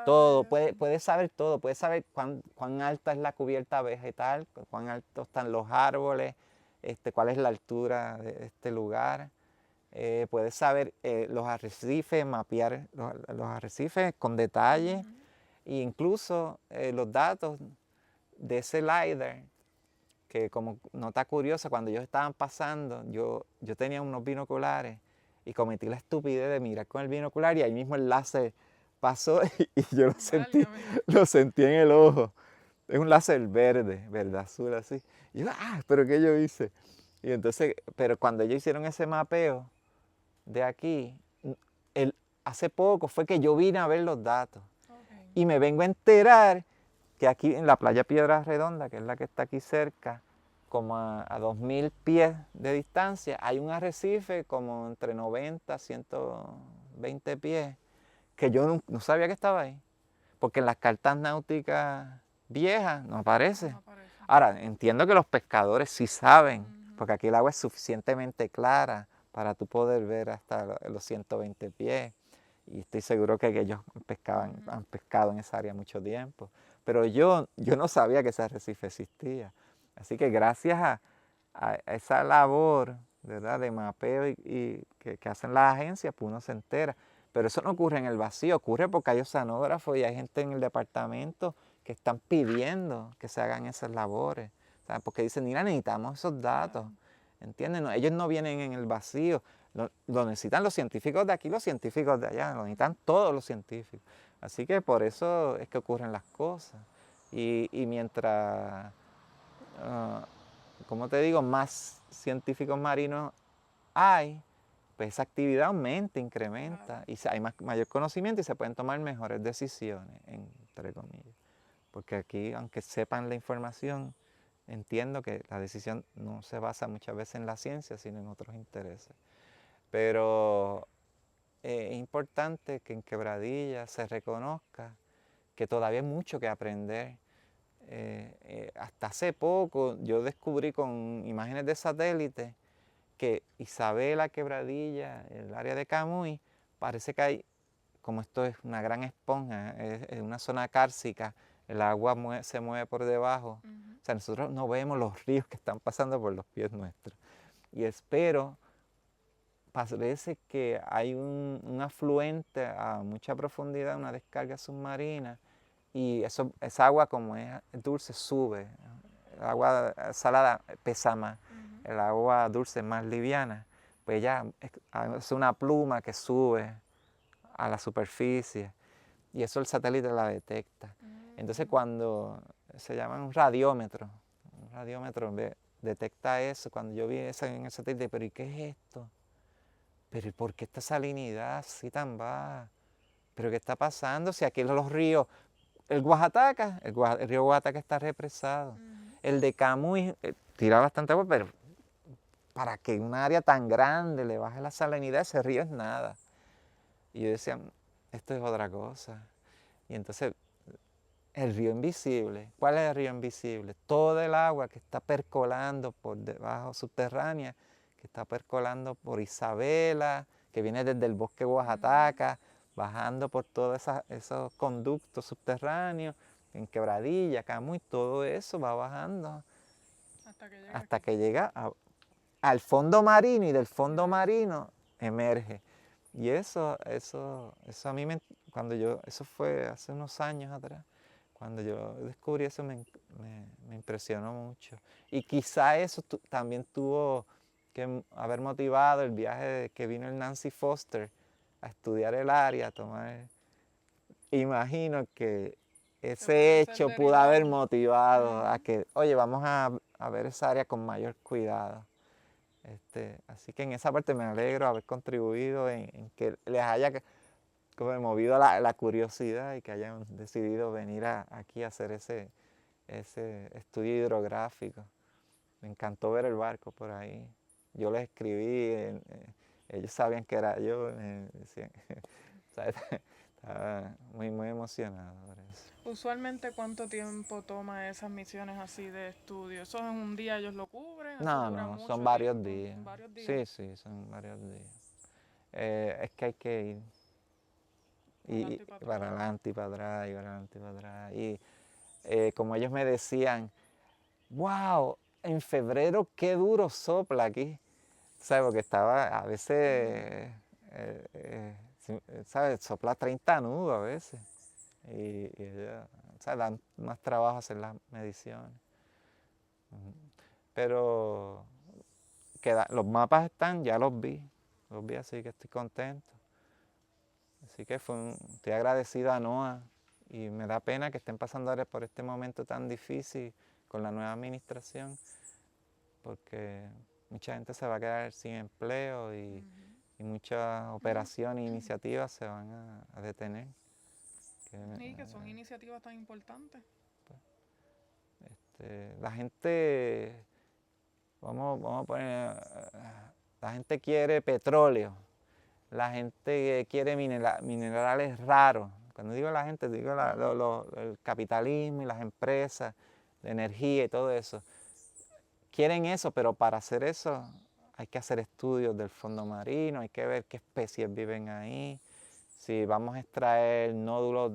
todo. Puede saber todo, puede saber cuán alta es la cubierta vegetal, cuán altos están los árboles, cuál es la altura de este lugar. Puedes saber los arrecifes, mapear los arrecifes con detalle, e incluso los datos de ese LiDAR, que como nota curiosa, cuando ellos estaban pasando, yo tenía unos binoculares y cometí la estupidez de mirar con el binocular y ahí mismo el láser pasó y yo lo sentí en el ojo. Es un láser verde azul así. Y yo, ¿pero qué yo hice? Y entonces, pero cuando ellos hicieron ese mapeo de aquí, hace poco fue que yo vine a ver los datos. Y me vengo a enterar que aquí en la playa Piedra Redonda, que es la que está aquí cerca, como a 2000 pies de distancia, hay un arrecife como entre 90 a 120 pies, que yo no sabía que estaba ahí, porque en las cartas náuticas viejas no aparece. Ahora, entiendo que los pescadores sí saben, porque aquí el agua es suficientemente clara para tú poder ver hasta los 120 pies. Y estoy seguro que ellos han pescado en esa área mucho tiempo. Pero yo no sabía que ese arrecife existía. Así que gracias a esa labor, ¿verdad?, de mapeo y que hacen las agencias, pues uno se entera. Pero eso no ocurre en el vacío, ocurre porque hay oceanógrafos y hay gente en el departamento que están pidiendo que se hagan esas labores. ¿Sabes? Porque dicen, mira, necesitamos esos datos. ¿Entienden? No, ellos no vienen en el vacío. Lo necesitan los científicos de aquí, los científicos de allá, lo necesitan todos los científicos. Así que por eso es que ocurren las cosas. Y mientras, como te digo, más científicos marinos hay, pues esa actividad aumenta, incrementa, y hay mayor conocimiento y se pueden tomar mejores decisiones, entre comillas. Porque aquí, aunque sepan la información, entiendo que la decisión no se basa muchas veces en la ciencia, sino en otros intereses. Pero es importante que en Quebradilla se reconozca que todavía hay mucho que aprender. Hasta hace poco yo descubrí con imágenes de satélite que Isabela, Quebradilla, el área de Camuy, parece que hay, como esto es una gran esponja, es una zona cárcica, el agua se mueve por debajo. O sea, nosotros no vemos los ríos que están pasando por los pies nuestros. Y espero, parece que hay un afluente a mucha profundidad, una descarga submarina, y esa agua, como es dulce, sube. El agua salada pesa más, el agua dulce es más liviana. Pues ya es una pluma que sube a la superficie y eso el satélite la detecta. Entonces cuando se llama un radiómetro detecta eso. Cuando yo vi eso en el satélite, pero ¿y qué es esto? ¿Pero y por qué esta salinidad así tan baja? ¿Pero qué está pasando? Si aquí los ríos, el río Oaxaca está represado. El de Camuy tira bastante agua, pero para que un área tan grande le baje la salinidad, ese río es nada. Y yo decía, esto es otra cosa. Y entonces, el río invisible. ¿Cuál es el río invisible? Todo el agua que está percolando por debajo subterránea, que está percolando por Isabela, que viene desde el bosque Oaxaca, bajando por todos esos conductos subterráneos, en Quebradilla, Camuy, todo eso va bajando hasta que llega al fondo marino, y del fondo marino emerge. Y eso a mí eso fue hace unos años atrás, cuando yo descubrí eso me impresionó mucho. Y quizá eso también tuvo que haber motivado el viaje de que vino el Nancy Foster a estudiar el área, a tomar. Imagino que ese ser hecho pudo haber derivado. motivado a que, oye, vamos a ver esa área con mayor cuidado. Así que en esa parte me alegro haber contribuido en que les haya como movido la curiosidad y que hayan decidido venir aquí a hacer ese estudio hidrográfico. Me encantó ver el barco por ahí. Yo les escribí, ellos sabían que era yo, me decían, ¿sabes? Estaba muy emocionado por eso. Usualmente, ¿cuánto tiempo toma esas misiones así de estudio? ¿Eso en un día ellos lo cubren? ¿Eso dura No, son mucho varios tiempo? días. ¿Varios días? Sí, sí, son varios días. Es que hay que ir y Adelante y para atrás. para adelante y para atrás y para adelante y para atrás. Y como ellos me decían, wow, en febrero qué duro sopla aquí. ¿Sabes? Porque estaba a veces, ¿sabes? Sopla 30 nudos a veces. Y ellos, ¿sabes? Dan más trabajo hacer las mediciones. Pero los mapas están, ya los vi, así que estoy contento. Así que estoy agradecido a NOAA y me da pena que estén pasando ahora por este momento tan difícil con la nueva administración, porque mucha gente se va a quedar sin empleo y muchas operaciones e iniciativas se van a detener. Y que son iniciativas tan importantes. La gente, vamos a poner, la gente quiere petróleo, la gente quiere minerales raros. Cuando digo la gente, digo el capitalismo y las empresas de energía y todo eso. Quieren eso, pero para hacer eso hay que hacer estudios del fondo marino, hay que ver qué especies viven ahí, si vamos a extraer nódulos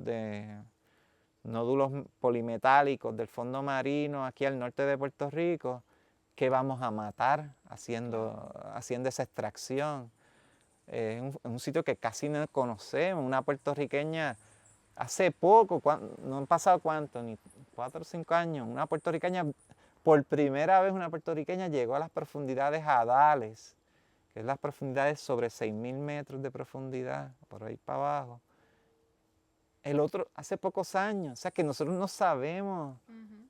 polimetálicos del fondo marino aquí al norte de Puerto Rico, ¿qué vamos a matar haciendo esa extracción? Es un sitio que casi no conocemos, una puertorriqueña, hace poco, no han pasado cuánto, ni 4 o 5 años, una puertorriqueña, por primera vez una puertorriqueña llegó a las profundidades hadales, que es las profundidades sobre 6.000 metros de profundidad, por ahí para abajo. El otro hace pocos años, o sea que nosotros no sabemos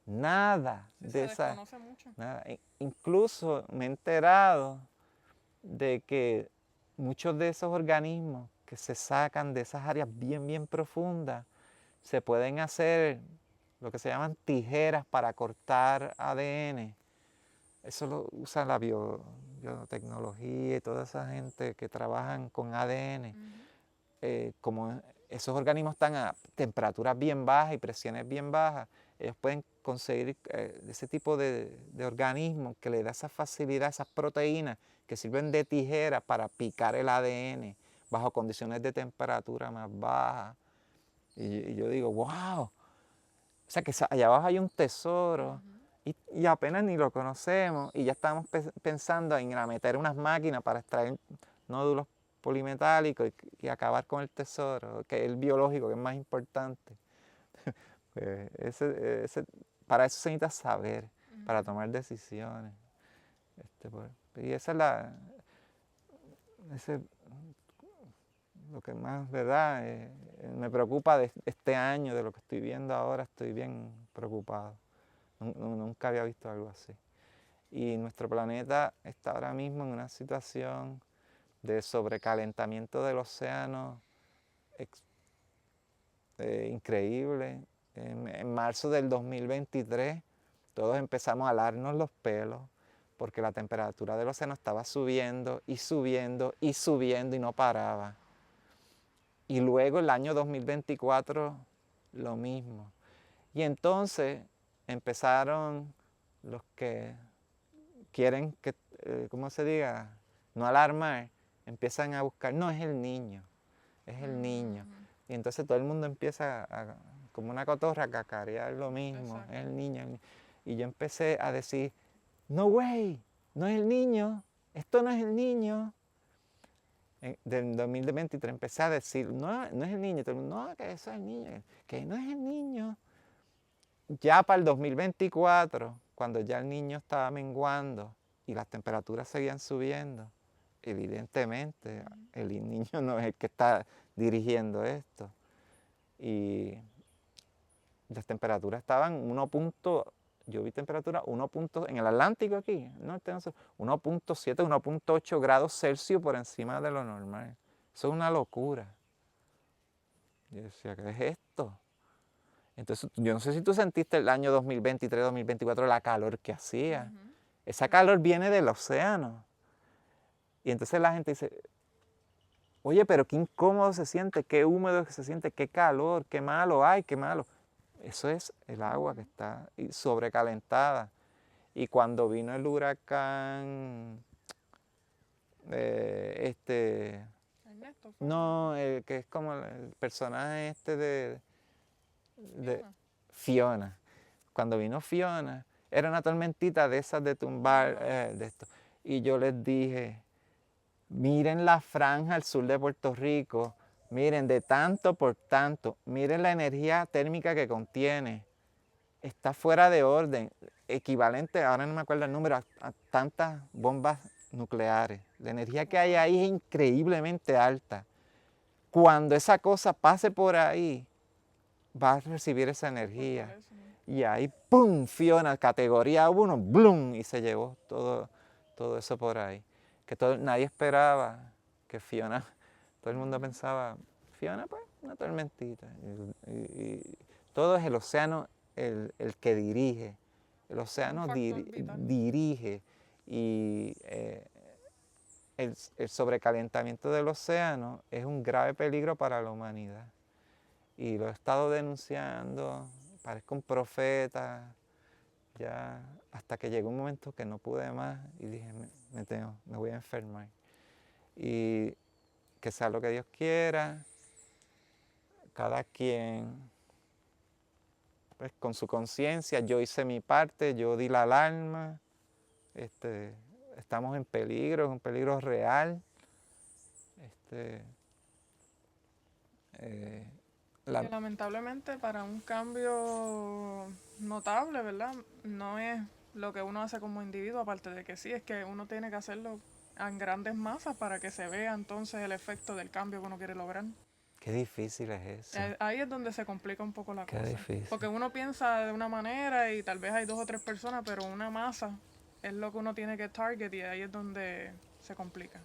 nada Sí, de se esa. desconoce mucho. Nada. Incluso me he enterado de que muchos de esos organismos que se sacan de esas áreas bien profundas, se pueden hacer lo que se llaman tijeras para cortar ADN. Eso lo usa la biotecnología y toda esa gente que trabajan con ADN. Como esos organismos están a temperaturas bien bajas y presiones bien bajas, ellos pueden conseguir ese tipo de organismos que le da esa facilidad, esas proteínas que sirven de tijera para picar el ADN bajo condiciones de temperatura más bajas. Y yo digo, wow, o sea que allá abajo hay un tesoro y apenas ni lo conocemos y ya estamos pensando en meter unas máquinas para extraer nódulos polimetálicos y acabar con el tesoro, que es el biológico, que es más importante. Pues para eso se necesita saber, para tomar decisiones. Y esa es lo que más, ¿verdad? Me preocupa de este año, de lo que estoy viendo ahora, estoy bien preocupado. Nunca había visto algo así. Y nuestro planeta está ahora mismo en una situación de sobrecalentamiento del océano increíble. En marzo del 2023 todos empezamos a alarnos los pelos porque la temperatura del océano estaba subiendo y subiendo y subiendo y no paraba. Y luego el año 2024 lo mismo. Y entonces empezaron los que quieren que, ¿cómo se diga? No alarmar, empiezan a buscar, no es el niño, es el niño. Y entonces todo el mundo empieza como una cotorra a cacarear lo mismo, es el niño. Y yo empecé a decir, no way, no es el niño, esto no es el niño. Del 2023 empecé a decir, no es el niño, todo el mundo, no, que eso es el niño, que no es el niño. Ya para el 2024, cuando ya el niño estaba menguando y las temperaturas seguían subiendo, evidentemente el niño no es el que está dirigiendo esto. Y las temperaturas estaban yo vi temperatura en el Atlántico aquí, no, 1.7, 1.8 grados Celsius por encima de lo normal. Eso es una locura. Yo decía, ¿qué es esto? Entonces, yo no sé si tú sentiste el año 2023, 2024, la calor que hacía. Esa calor viene del océano. Y entonces la gente dice, oye, pero qué incómodo se siente, qué húmedo se siente, qué calor, qué malo, ay, qué malo. Eso es el agua que está sobrecalentada. Y cuando vino el huracán, Ernesto, ¿fue? no, que es como el personaje de Fiona. Fiona. Cuando vino Fiona, era una tormentita de esas de tumbar, de esto. Y yo les dije, miren la franja al sur de Puerto Rico, miren de tanto por tanto, miren la energía térmica que contiene. Está fuera de orden, equivalente, ahora no me acuerdo el número, a tantas bombas nucleares. La energía que hay ahí es increíblemente alta. Cuando esa cosa pase por ahí, va a recibir esa energía. Y ahí, ¡pum!, Fiona, categoría 1, ¡blum!, y se llevó todo eso por ahí. Que nadie esperaba que Fiona, todo el mundo pensaba, Fiona, pues, una tormentita. Y todo es el océano el que dirige. El océano dirige. Y el sobrecalentamiento del océano es un grave peligro para la humanidad. Y lo he estado denunciando, parezco un profeta, ya hasta que llegó un momento que no pude más y dije, me voy a enfermar. Y que sea lo que Dios quiera, cada quien pues, con su conciencia, yo hice mi parte, yo di la alarma, estamos en peligro, es un peligro real. Que lamentablemente para un cambio notable, ¿verdad? No es lo que uno hace como individuo, aparte de que sí, es que uno tiene que hacerlo en grandes masas para que se vea entonces el efecto del cambio que uno quiere lograr. Qué difícil es eso. Ahí es donde se complica un poco la Qué cosa. difícil. Porque uno piensa de una manera y tal vez hay 2 o 3 personas, pero una masa es lo que uno tiene que target y ahí es donde se complica.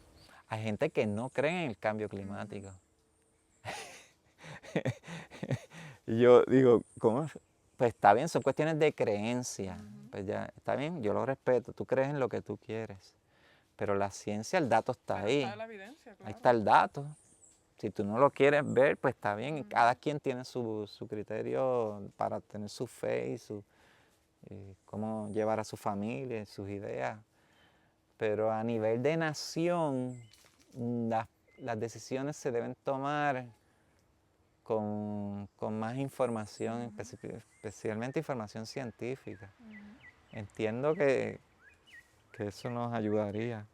Hay gente que no cree en el cambio climático. Y yo digo, ¿cómo? Pues está bien, son cuestiones de creencia. Pues ya, está bien, yo lo respeto, tú crees en lo que tú quieres. Pero la ciencia, el dato está ahí. Está la evidencia, claro. Ahí está el dato. Si tú no lo quieres ver, pues está bien. Cada quien tiene su criterio para tener su fe y cómo llevar a su familia, sus ideas. Pero a nivel de nación, las decisiones se deben tomar con más información, especialmente información científica. Entiendo que eso nos ayudaría.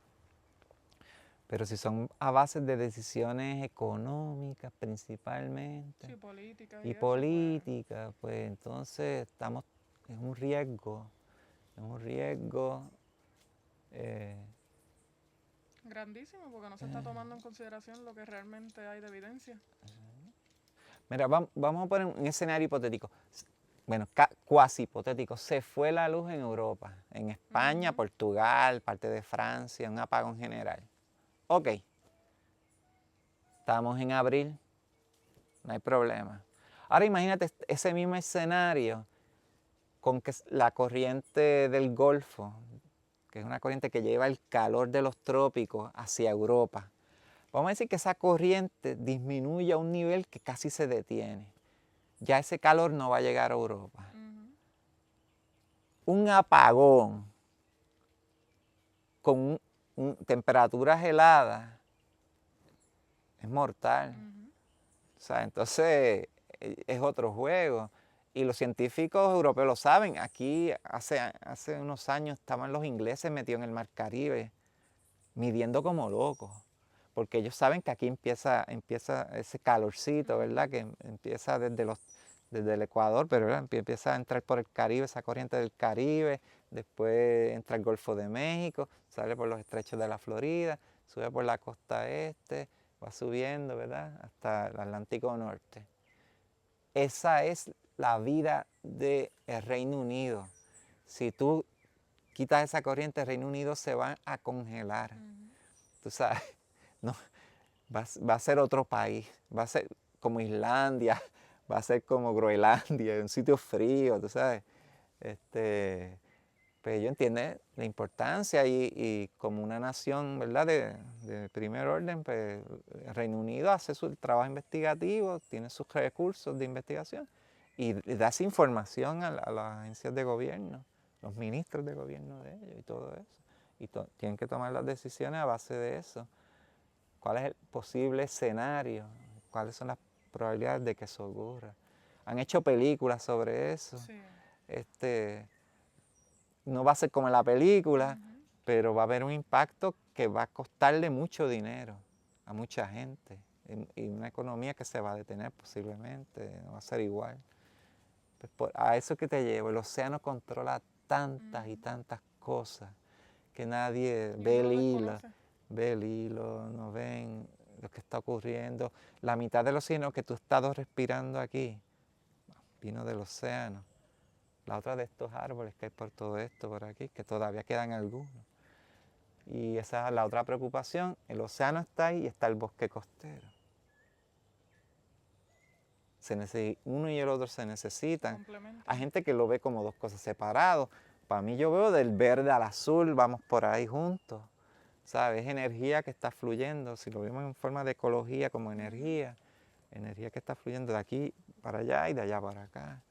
Pero si son a base de decisiones económicas principalmente, Sí, política y eso, políticas, pues entonces estamos en un riesgo, grandísimo, porque no se está tomando en consideración lo que realmente hay de evidencia. Mira, vamos a poner un escenario hipotético. Bueno, cuasi hipotético. Se fue la luz en Europa, en España, Portugal, parte de Francia, un apagón general. Ok. Estamos en abril, no hay problema. Ahora imagínate ese mismo escenario con que la corriente del Golfo, que es una corriente que lleva el calor de los trópicos hacia Europa. Vamos a decir que esa corriente disminuye a un nivel que casi se detiene. Ya ese calor no va a llegar a Europa. Un apagón con temperaturas heladas es mortal. O sea, entonces es otro juego. Y los científicos europeos lo saben. Aquí hace unos años estaban los ingleses metidos en el Mar Caribe, midiendo como locos. Porque ellos saben que aquí empieza ese calorcito, ¿verdad? Que empieza desde el Ecuador, pero ¿verdad? Empieza a entrar por el Caribe, esa corriente del Caribe, después entra el Golfo de México, sale por los estrechos de la Florida, sube por la costa este, va subiendo, ¿verdad? Hasta el Atlántico Norte. Esa es la vida del Reino Unido. Si tú quitas esa corriente, el Reino Unido se va a congelar. Tú sabes, no, va a ser otro país, va a ser como Islandia, va a ser como Groenlandia, un sitio frío, tú sabes. Pues yo entiendo la importancia y como una nación, ¿verdad?, de primer orden, pues el Reino Unido hace su trabajo investigativo, tiene sus recursos de investigación y da esa información a las agencias de gobierno, los ministros de gobierno de ellos y todo eso. Y tienen que tomar las decisiones a base de eso. ¿Cuál es el posible escenario? ¿Cuáles son las probabilidades de que eso ocurra? Han hecho películas sobre eso. Sí. No va a ser como en la película, pero va a haber un impacto que va a costarle mucho dinero a mucha gente y una economía que se va a detener posiblemente, no va a ser igual. Pues a eso que te llevo, el océano controla tantas y tantas cosas que nadie ve el hilo, no ven lo que está ocurriendo. La mitad del oxígeno que tú has estado respirando aquí vino del océano. La otra de estos árboles que hay por todo esto, por aquí, que todavía quedan algunos. Y esa es la otra preocupación. El océano está ahí y está el bosque costero. Uno y el otro se necesitan. Hay gente que lo ve como dos cosas separadas. Para mí yo veo del verde al azul, vamos por ahí juntos. ¿Sabes? Es energía que está fluyendo. Si lo vemos en forma de ecología como energía que está fluyendo de aquí para allá y de allá para acá.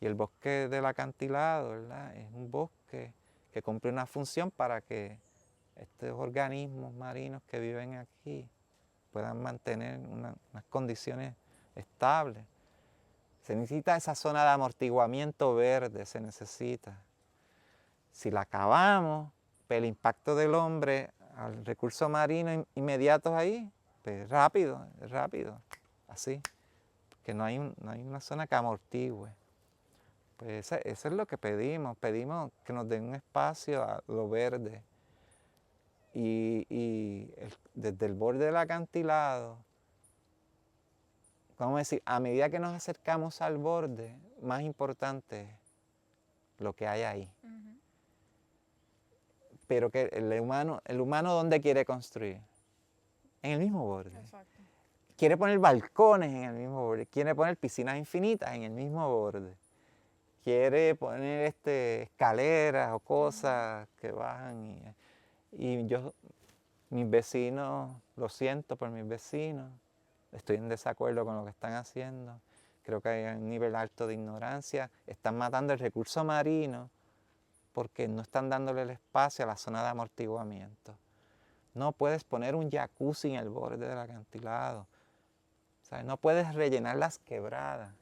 Y el bosque del acantilado, ¿verdad?, es un bosque que cumple una función para que estos organismos marinos que viven aquí puedan mantener unas condiciones estables. Se necesita esa zona de amortiguamiento verde, se necesita. Si la acabamos, pues el impacto del hombre al recurso marino inmediato ahí, pues es rápido, así, que no hay una zona que amortigue. Pues eso es lo que pedimos que nos den un espacio a lo verde. Y desde el borde del acantilado, vamos a decir, a medida que nos acercamos al borde, más importante es lo que hay ahí. Pero que el humano ¿dónde quiere construir? En el mismo borde. Exacto. Quiere poner balcones en el mismo borde, quiere poner piscinas infinitas en el mismo borde. Quiere poner escaleras o cosas que bajan. Y mis vecinos, lo siento por mis vecinos, estoy en desacuerdo con lo que están haciendo. Creo que hay un nivel alto de ignorancia. Están matando el recurso marino porque no están dándole el espacio a la zona de amortiguamiento. No puedes poner un jacuzzi en el borde del acantilado. ¿Sabes? No puedes rellenar las quebradas.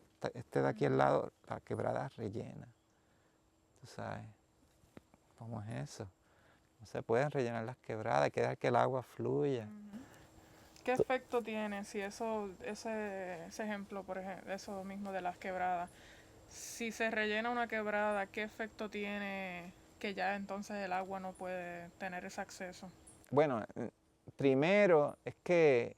De aquí al lado, la quebrada rellena. ¿Tú sabes cómo es eso? No se pueden rellenar las quebradas, hay que dejar que el agua fluya. ¿Qué efecto tiene si ese ejemplo, por ejemplo, eso mismo de las quebradas, si se rellena una quebrada, qué efecto tiene que ya entonces el agua no puede tener ese acceso? Bueno, primero es que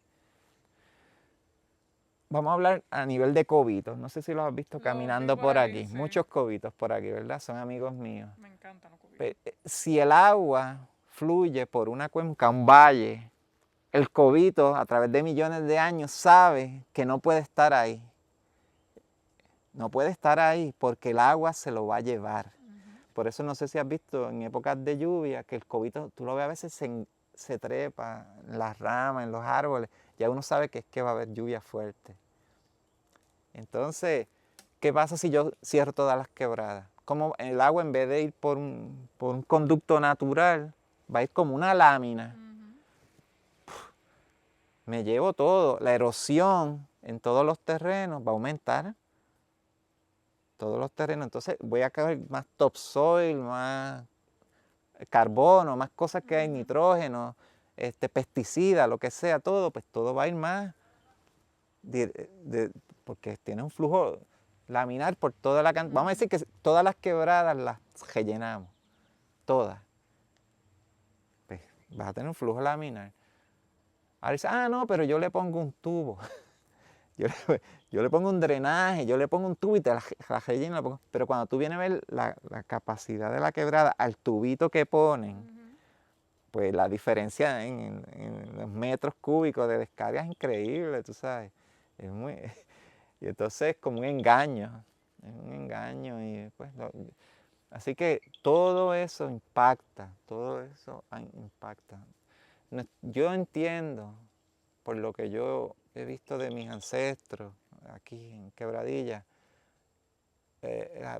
vamos a hablar a nivel de cobitos. No sé si los has visto caminando por aquí. Sí. Muchos cobitos por aquí, ¿verdad? Son amigos míos. Me encantan los cobitos. Si el agua fluye por una cuenca, un valle, el cobito a través de millones de años sabe que no puede estar ahí. No puede estar ahí porque el agua se lo va a llevar. Por eso no sé si has visto en épocas de lluvia que el cobito, tú lo ves a veces se trepa en las ramas, en los árboles. Ya uno sabe que es que va a haber lluvia fuerte. Entonces, ¿qué pasa si yo cierro todas las quebradas? Como el agua, en vez de ir por un conducto natural, va a ir como una lámina. Me llevo todo. La erosión en todos los terrenos va a aumentar. Todos los terrenos. Entonces voy a caer más topsoil, más carbono, más cosas que hay, nitrógeno, pesticidas, lo que sea, todo, pues todo va a ir más. Porque tiene un flujo laminar por toda la cantidad. Vamos a decir que todas las quebradas las rellenamos. Todas. Pues vas a tener un flujo laminar. Ahora dice, no, pero yo le pongo un tubo. yo le pongo un drenaje, yo le pongo un tubo y te la relleno, la pongo. Pero cuando tú vienes a ver la capacidad de la quebrada al tubito que ponen, Ujú. pues la diferencia en los metros cúbicos de descarga es increíble, tú sabes. Es muy, y entonces es como es un engaño y pues así que todo eso impacta, todo eso impacta. Yo entiendo, por lo que yo he visto de mis ancestros aquí en Quebradilla,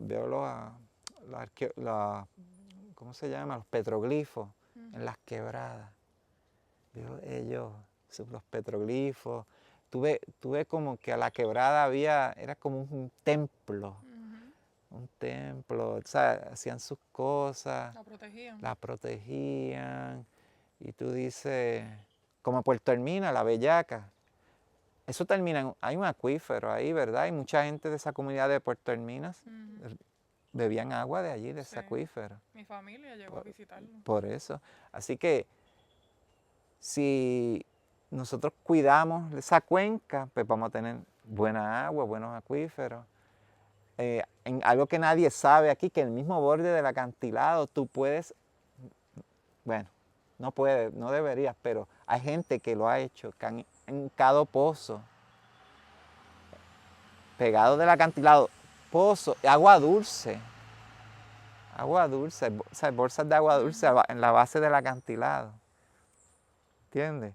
veo ¿cómo se llama? Los petroglifos en las quebradas. Veo ellos, los petroglifos. Tuve como que a la quebrada era como Ujú. un templo, o sea, hacían sus cosas, La protegían. la protegían. Y tú dices, como Puerto Hermina, la Bellaca, eso termina, hay un acuífero ahí, ¿verdad? Y mucha gente de esa comunidad de Puerto Herminas Ujú. bebían agua de allí, de ese Sí, acuífero. mi familia llegó a visitarlo. Por eso. Así que si nosotros cuidamos esa cuenca, pues vamos a tener buena agua, buenos acuíferos. En algo que nadie sabe aquí, que el mismo borde del acantilado tú puedes, bueno, no puedes, no deberías, pero hay gente que lo ha hecho, que han hincado pozos pegado del acantilado, pozo, agua dulce, o sea, bolsas de agua dulce Ujú. en la base del acantilado, ¿entiendes?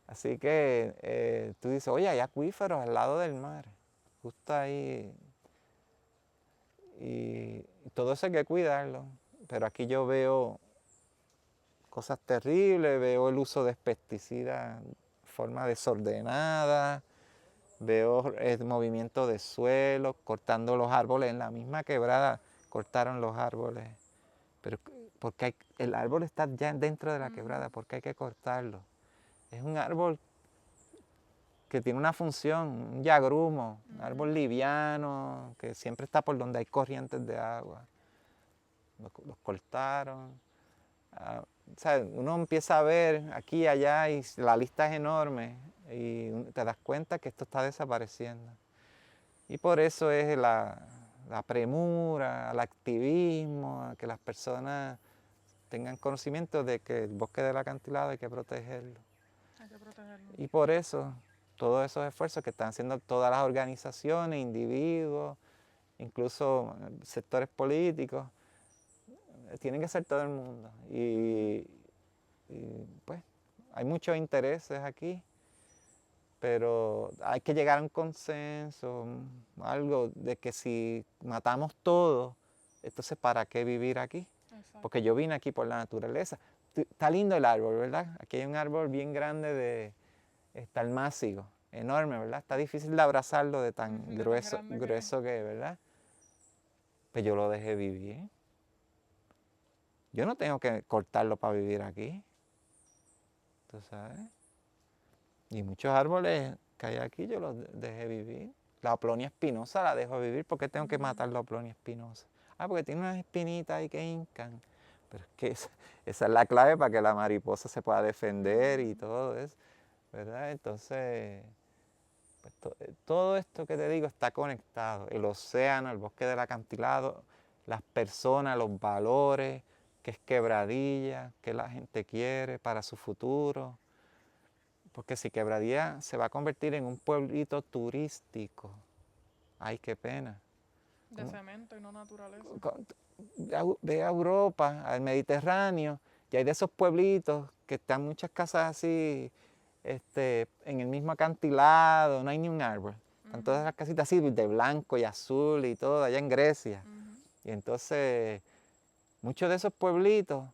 Así que tú dices, oye, hay acuíferos al lado del mar, justo ahí, y todo eso hay que cuidarlo, pero aquí yo veo cosas terribles, veo el uso de pesticidas de forma desordenada, veo el movimiento de suelo, cortando los árboles. En la misma quebrada cortaron los árboles. Pero porque el árbol está ya dentro de la Ujú. quebrada, porque hay que cortarlo. Es un árbol que tiene una función, un yagrumo, un árbol Ujú. liviano, que siempre está por donde hay corrientes de agua. Los cortaron. O sea, uno empieza a ver aquí y allá y la lista es enorme y te das cuenta que esto está desapareciendo. Y por eso es la premura, el activismo, que las personas tengan conocimiento de que el bosque del acantilado hay que protegerlo. Hay que protegerlo. Y por eso, todos esos esfuerzos que están haciendo todas las organizaciones, individuos, incluso sectores políticos, tienen que ser todo el mundo. Pues hay muchos intereses aquí, pero hay que llegar a un consenso, algo de que si matamos todo, entonces ¿para qué vivir aquí? Exacto. Porque yo vine aquí por la naturaleza. Está lindo el árbol, ¿verdad? Aquí hay un árbol bien grande está el másigo, enorme, ¿verdad? Está difícil de abrazarlo de tan Ujú, de tan grande que es. grueso que es, ¿verdad? Pues yo lo dejé vivir. Yo no tengo que cortarlo para vivir aquí, ¿tú sabes? Y muchos árboles que hay aquí yo los dejé vivir. La Aplonia espinosa la dejo vivir. ¿Por qué tengo que Ujú. matar la Aplonia espinosa? Ah, porque tiene unas espinitas ahí que hincan. Pero es que esa es la clave para que la mariposa se pueda defender y Ujú. todo eso, ¿verdad? Entonces, pues, todo esto que te digo está conectado. El océano, el bosque del acantilado, las personas, los valores, qué es Quebradilla, qué la gente quiere para su futuro. Porque si Quebradilla se va a convertir en un pueblito turístico, ay, qué pena. De cemento y no naturaleza. Ve a Europa, al Mediterráneo, y hay de esos pueblitos que están muchas casas así, en el mismo acantilado, no hay ni un árbol. Están todas Ujú. las casitas así de blanco y azul y todo, allá en Grecia. Ujú. Y entonces, muchos de esos pueblitos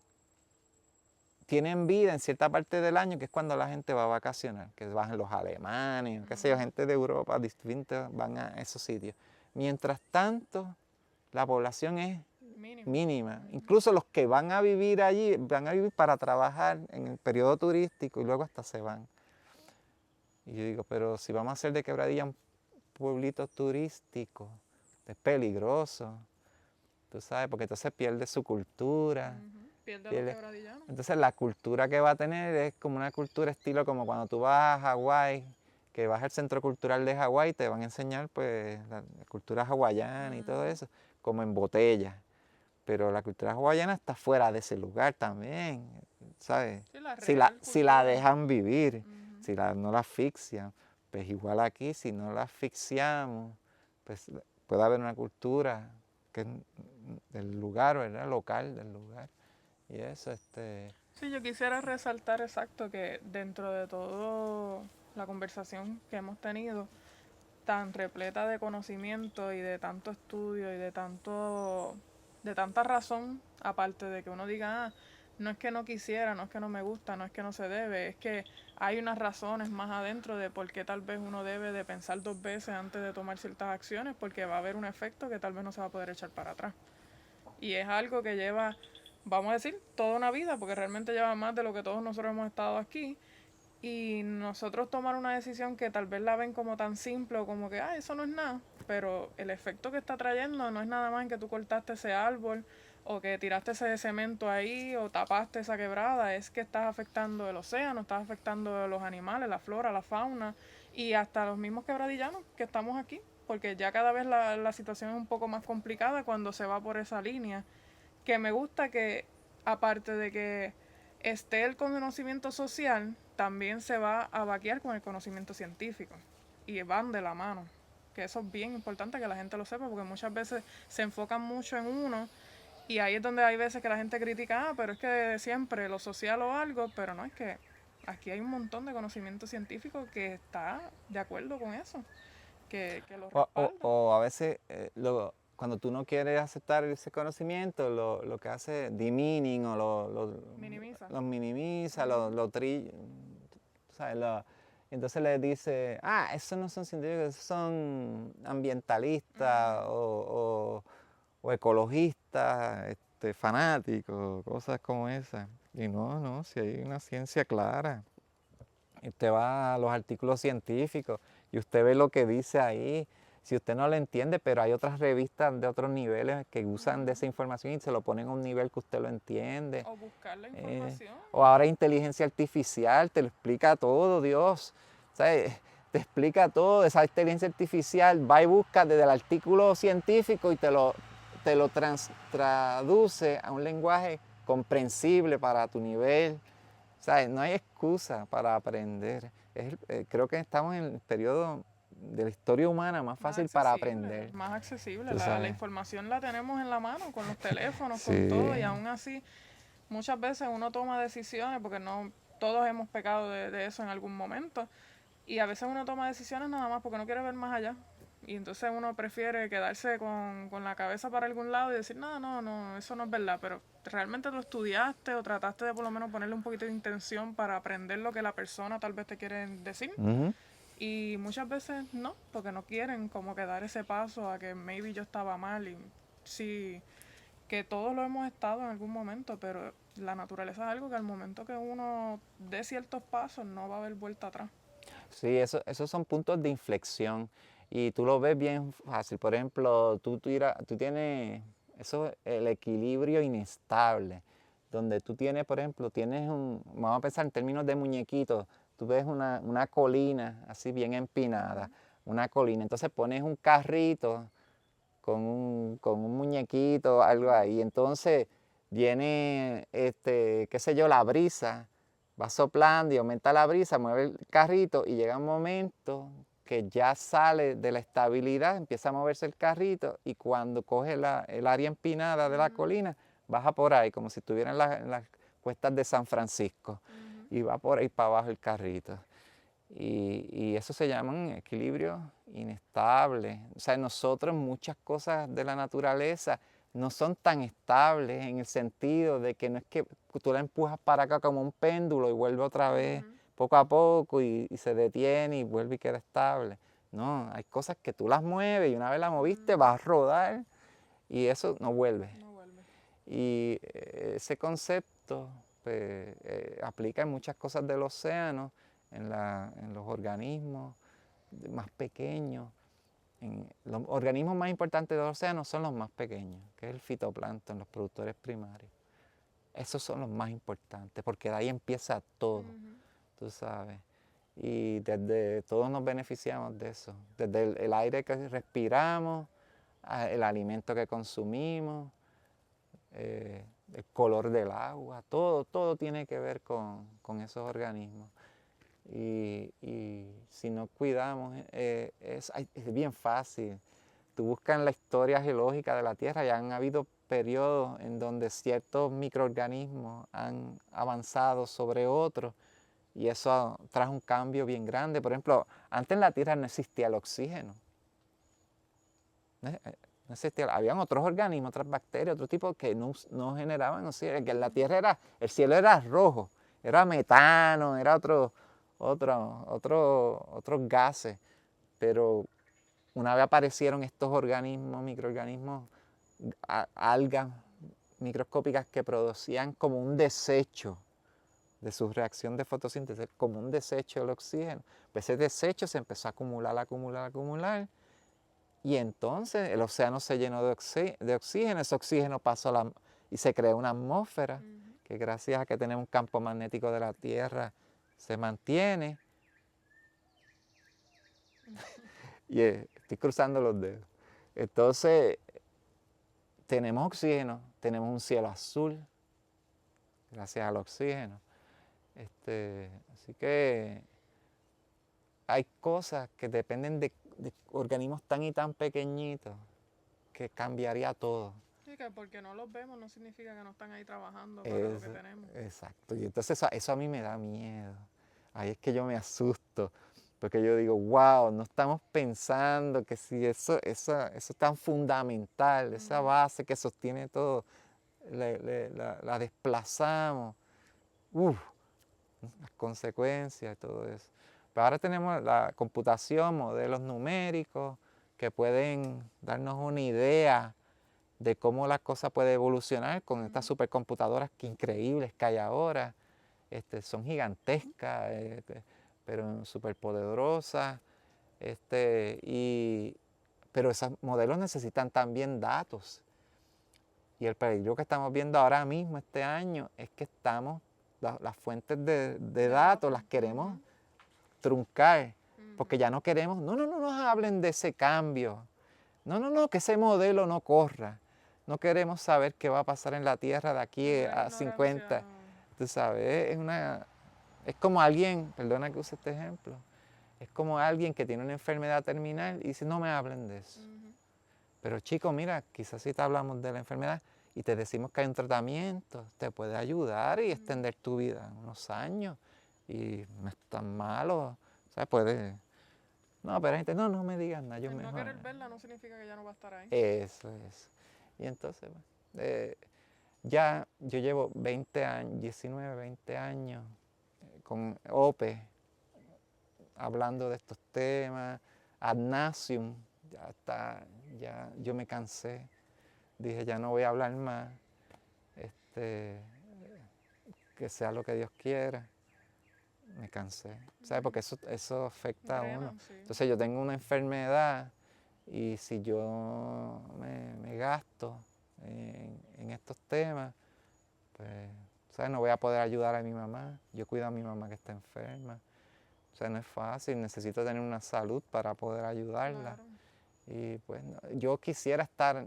tienen vida en cierta parte del año, que es cuando la gente va a vacacionar, que van los alemanes, qué sé yo, Ujú. gente de Europa distinta van a esos sitios. Mientras tanto, la población es Mínima. mínima. Ujú. Incluso los que van a vivir allí, van a vivir para trabajar en el periodo turístico y luego hasta se van. Y yo digo, pero si vamos a hacer de Quebradilla un pueblito turístico, es peligroso, tú sabes, porque entonces pierde su cultura. Ujú. Pierde a los pierde- quebradillanos. Entonces la cultura que va a tener es como una cultura estilo como cuando tú vas a Hawái, que vas al Centro Cultural de Hawái, te van a enseñar pues la cultura hawaiana y todo eso, como en botella. Pero la cultura hawaiana está fuera de ese lugar también, ¿sabes? Sí, la Si la, real si la cultura. dejan vivir, si no la asfixian, pues igual aquí, si no la asfixiamos, pues puede haber una cultura que es del lugar, ¿verdad? Local del lugar. Y eso, Sí, yo quisiera resaltar exacto que dentro de todo la conversación que hemos tenido, tan repleta de conocimiento y de tanto estudio y de tanta razón, aparte de que uno diga, no es que no quisiera, no es que no me gusta, no es que no se debe, es que hay unas razones más adentro de por qué tal vez uno debe de pensar 2 veces antes de tomar ciertas acciones, porque va a haber un efecto que tal vez no se va a poder echar para atrás. Y es algo que lleva, vamos a decir, toda una vida, porque realmente lleva más de lo que todos nosotros hemos estado aquí. Y nosotros tomar una decisión que tal vez la ven como tan simple o como que, eso no es nada, pero el efecto que está trayendo no es nada más en que tú cortaste ese árbol o que tiraste ese cemento ahí o tapaste esa quebrada, es que estás afectando el océano, estás afectando a los animales, la flora, la fauna y hasta los mismos quebradillanos que estamos aquí, porque ya cada vez la situación es un poco más complicada cuando se va por esa línea, que me gusta que aparte de que esté el conocimiento social, también se va a vaquear con el conocimiento científico. Y van de la mano. Que eso es bien importante que la gente lo sepa, porque muchas veces se enfocan mucho en uno y ahí es donde hay veces que la gente critica, pero es que siempre lo social o algo, pero no, es que aquí hay un montón de conocimiento científico que está de acuerdo con eso, que lo respalda. o a veces cuando tú no quieres aceptar ese conocimiento, lo que hace es demeaning o Minimiza. lo minimiza, ¿sabes? Entonces le dice, esos no son científicos, esos son ambientalistas o ecologistas, fanáticos, cosas como esas. Y no, si hay una ciencia clara. Y usted va a los artículos científicos y usted ve lo que dice ahí. Si usted no lo entiende, pero hay otras revistas de otros niveles que usan de esa información y se lo ponen a un nivel que usted lo entiende. O buscar la información. O ahora inteligencia artificial, te lo explica todo, Dios. ¿Sabes? Te explica todo. Esa inteligencia artificial va y busca desde el artículo científico y te lo traduce a un lenguaje comprensible para tu nivel. ¿Sabes? No hay excusa para aprender. Creo que estamos en el periodo de la historia humana más fácil para aprender. Más accesible. ¿Tú La sabes? información la tenemos en la mano, con los teléfonos, con todo, Sí. y aún así muchas veces uno toma decisiones, porque no todos hemos pecado de eso en algún momento, y a veces uno toma decisiones nada más porque no quiere ver más allá. Y entonces uno prefiere quedarse con la cabeza para algún lado y decir, no, eso no es verdad, pero realmente lo estudiaste o trataste de por lo menos ponerle un poquito de intención para aprender lo que la persona tal vez te quiere decir. Y muchas veces no, porque no quieren como que dar ese paso a que maybe yo estaba mal y sí, que todos lo hemos estado en algún momento, pero la naturaleza es algo que al momento que uno dé ciertos pasos no va a haber vuelta atrás. Sí, esos son puntos de inflexión y tú lo ves bien fácil. Por ejemplo, tú tienes el equilibrio inestable, donde tú tienes, por ejemplo, vamos a pensar en términos de muñequitos, tú ves una colina así bien empinada, una colina, entonces pones un carrito con un muñequito, algo ahí, entonces viene, qué sé yo, la brisa. Va soplando y aumenta la brisa, mueve el carrito y llega un momento que ya sale de la estabilidad, empieza a moverse el carrito y cuando coge el área empinada de la colina, baja por ahí como si estuviera en las cuestas de San Francisco y va por ahí para abajo el carrito. Y eso se llama un equilibrio inestable. O sea, nosotros muchas cosas de la naturaleza no son tan estables en el sentido de que no es que tú la empujas para acá como un péndulo y vuelve otra vez poco a poco y se detiene y vuelve y queda estable. No, hay cosas que tú las mueves y una vez la moviste vas a rodar y eso no vuelve. No vuelve. Y ese concepto pues, aplica en muchas cosas del océano, en los organismos más pequeños. Los organismos más importantes del océano son los más pequeños, que es el fitoplancton, los productores primarios. Esos son los más importantes, porque de ahí empieza todo, tú sabes. y desde todos nos beneficiamos de eso, desde el aire que respiramos, el alimento que consumimos, el color del agua, todo tiene que ver con esos organismos. Y si no cuidamos, es bien fácil. Tú buscas en la historia geológica de la Tierra y han habido periodos en donde ciertos microorganismos han avanzado sobre otros y eso trajo un cambio bien grande. Por ejemplo, antes en la Tierra no existía el oxígeno. No existía, habían otros organismos, otras bacterias, otro tipo que no generaban oxígeno. Que en la Tierra el cielo era rojo, era metano, era otros gases. Pero una vez aparecieron estos organismos, microorganismos, algas microscópicas que producían como un desecho de su reacción de fotosíntesis, como un desecho del oxígeno. Pues ese desecho se empezó a acumular, y entonces el océano se llenó de oxígeno, ese oxígeno pasó y se creó una atmósfera, que gracias a que tenemos un campo magnético de la Tierra se mantiene. Y estoy cruzando los dedos. Entonces, tenemos oxígeno, tenemos un cielo azul, gracias al oxígeno. Así que hay cosas que dependen de organismos tan y tan pequeñitos que cambiaría todo. Sí, que porque no los vemos no significa que no están ahí trabajando para lo que tenemos. Exacto, y entonces eso a mí me da miedo. Ahí es que yo me asusto, porque yo digo, wow, no estamos pensando que si eso es tan fundamental, esa base que sostiene todo, la desplazamos. Las consecuencias y todo eso. Pero ahora tenemos la computación, modelos numéricos que pueden darnos una idea de cómo la cosa puede evolucionar con estas supercomputadoras que increíbles que hay ahora. Son gigantescas, pero superpoderosas. Pero esos modelos necesitan también datos. Y el peligro que estamos viendo ahora mismo, este año, es que las fuentes de datos las queremos truncar, porque ya no queremos, no nos hablen de ese cambio, no, que ese modelo no corra, no queremos saber qué va a pasar en la Tierra de aquí a 50, tú sabes, es como alguien, perdona que use este ejemplo, es como alguien que tiene una enfermedad terminal y dice, no me hablen de eso. Pero chico, mira, quizás si te hablamos de la enfermedad y te decimos que hay un tratamiento, te puede ayudar y extender tu vida unos años. Y no es tan malo, ¿sabes? Puede... No, pero hay gente, no me digas nada, yo El mejor... no querer verla no significa que ya no va a estar ahí. Eso. Y entonces, ya yo llevo 20 años, 19, 20 años con OPE, hablando de estos temas, ad nauseam, ya yo me cansé, dije ya no voy a hablar más, que sea lo que Dios quiera, me cansé, ¿sabes? Porque eso afecta a uno. Sí. Entonces yo tengo una enfermedad y si yo me gasto en estos temas, pues, ¿sabes? No voy a poder ayudar a mi mamá, yo cuido a mi mamá que está enferma. O sea, no es fácil, necesito tener una salud para poder ayudarla. Claro. Y pues yo quisiera estar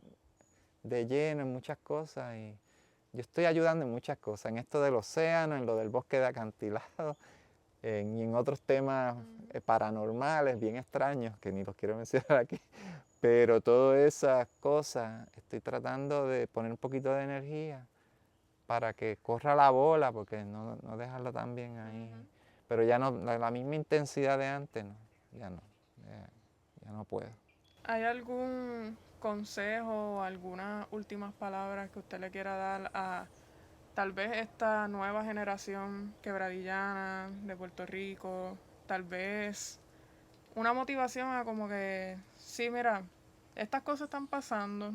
de lleno en muchas cosas y yo estoy ayudando en muchas cosas, en esto del océano, en lo del bosque de acantilado, y en otros temas paranormales, bien extraños, que ni los quiero mencionar aquí. Pero todas esas cosas estoy tratando de poner un poquito de energía para que corra la bola, porque no dejarla tan bien ahí. Pero ya no, la misma intensidad de antes, no, ya no puedo. ¿Hay algún consejo o algunas últimas palabras que usted le quiera dar a tal vez esta nueva generación quebradillana de Puerto Rico? Tal vez una motivación a como que, sí, mira, estas cosas están pasando,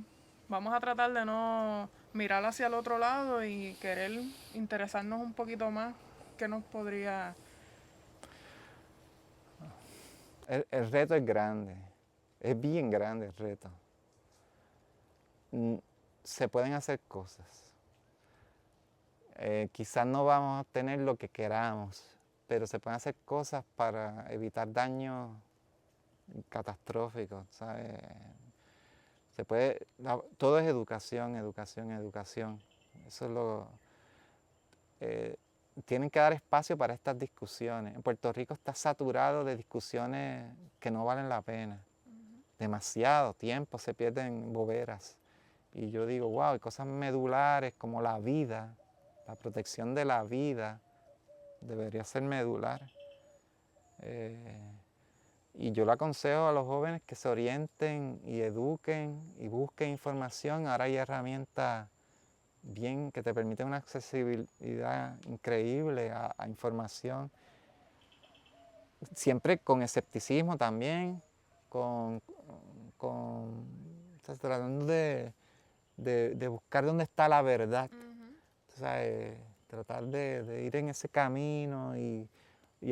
vamos a tratar de no mirar hacia el otro lado y querer interesarnos un poquito más. ¿Qué nos podría...? El reto es grande, es bien grande el reto. Se pueden hacer cosas. Quizás no vamos a obtener lo que queramos, pero se pueden hacer cosas para evitar daños catastróficos, ¿sabes? Todo es educación, educación, educación. Eso es tienen que dar espacio para estas discusiones. En Puerto Rico está saturado de discusiones que no valen la pena. Demasiado tiempo se pierde en boberas. Y yo digo, wow, hay cosas medulares como la vida, la protección de la vida debería ser medular. Y yo le aconsejo a los jóvenes que se orienten y eduquen y busquen información. Ahora hay herramientas bien que te permiten una accesibilidad increíble a información. Siempre con escepticismo también, tratando de buscar dónde está la verdad. Tratar de ir en ese camino y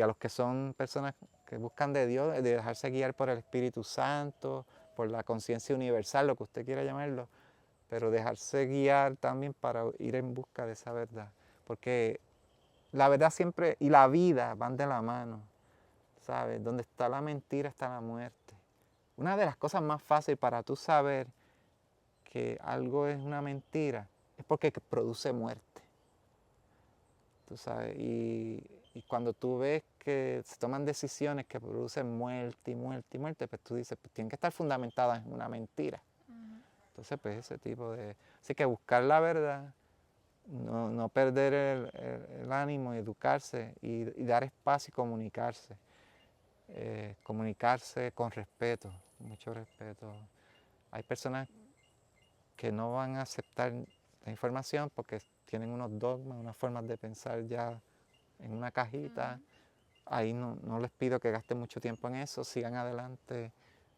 a los que son personas que buscan de Dios, de dejarse guiar por el Espíritu Santo, por la conciencia universal, lo que usted quiera llamarlo, pero dejarse guiar también para ir en busca de esa verdad. Porque la verdad siempre y la vida van de la mano, ¿sabes? Donde está la mentira está la muerte. Una de las cosas más fáciles para tú saber que algo es una mentira es porque produce muerte. Tú sabes, y cuando tú ves que se toman decisiones que producen muerte y muerte y muerte, pues tú dices, pues tienen que estar fundamentadas en una mentira. Entonces, pues ese tipo de... Así que buscar la verdad, no perder el ánimo, educarse y dar espacio y comunicarse. Comunicarse con respeto, mucho respeto. Hay personas que no van a aceptar la información porque tienen unos dogmas, unas formas de pensar ya en una cajita. Ahí no les pido que gasten mucho tiempo en eso, sigan adelante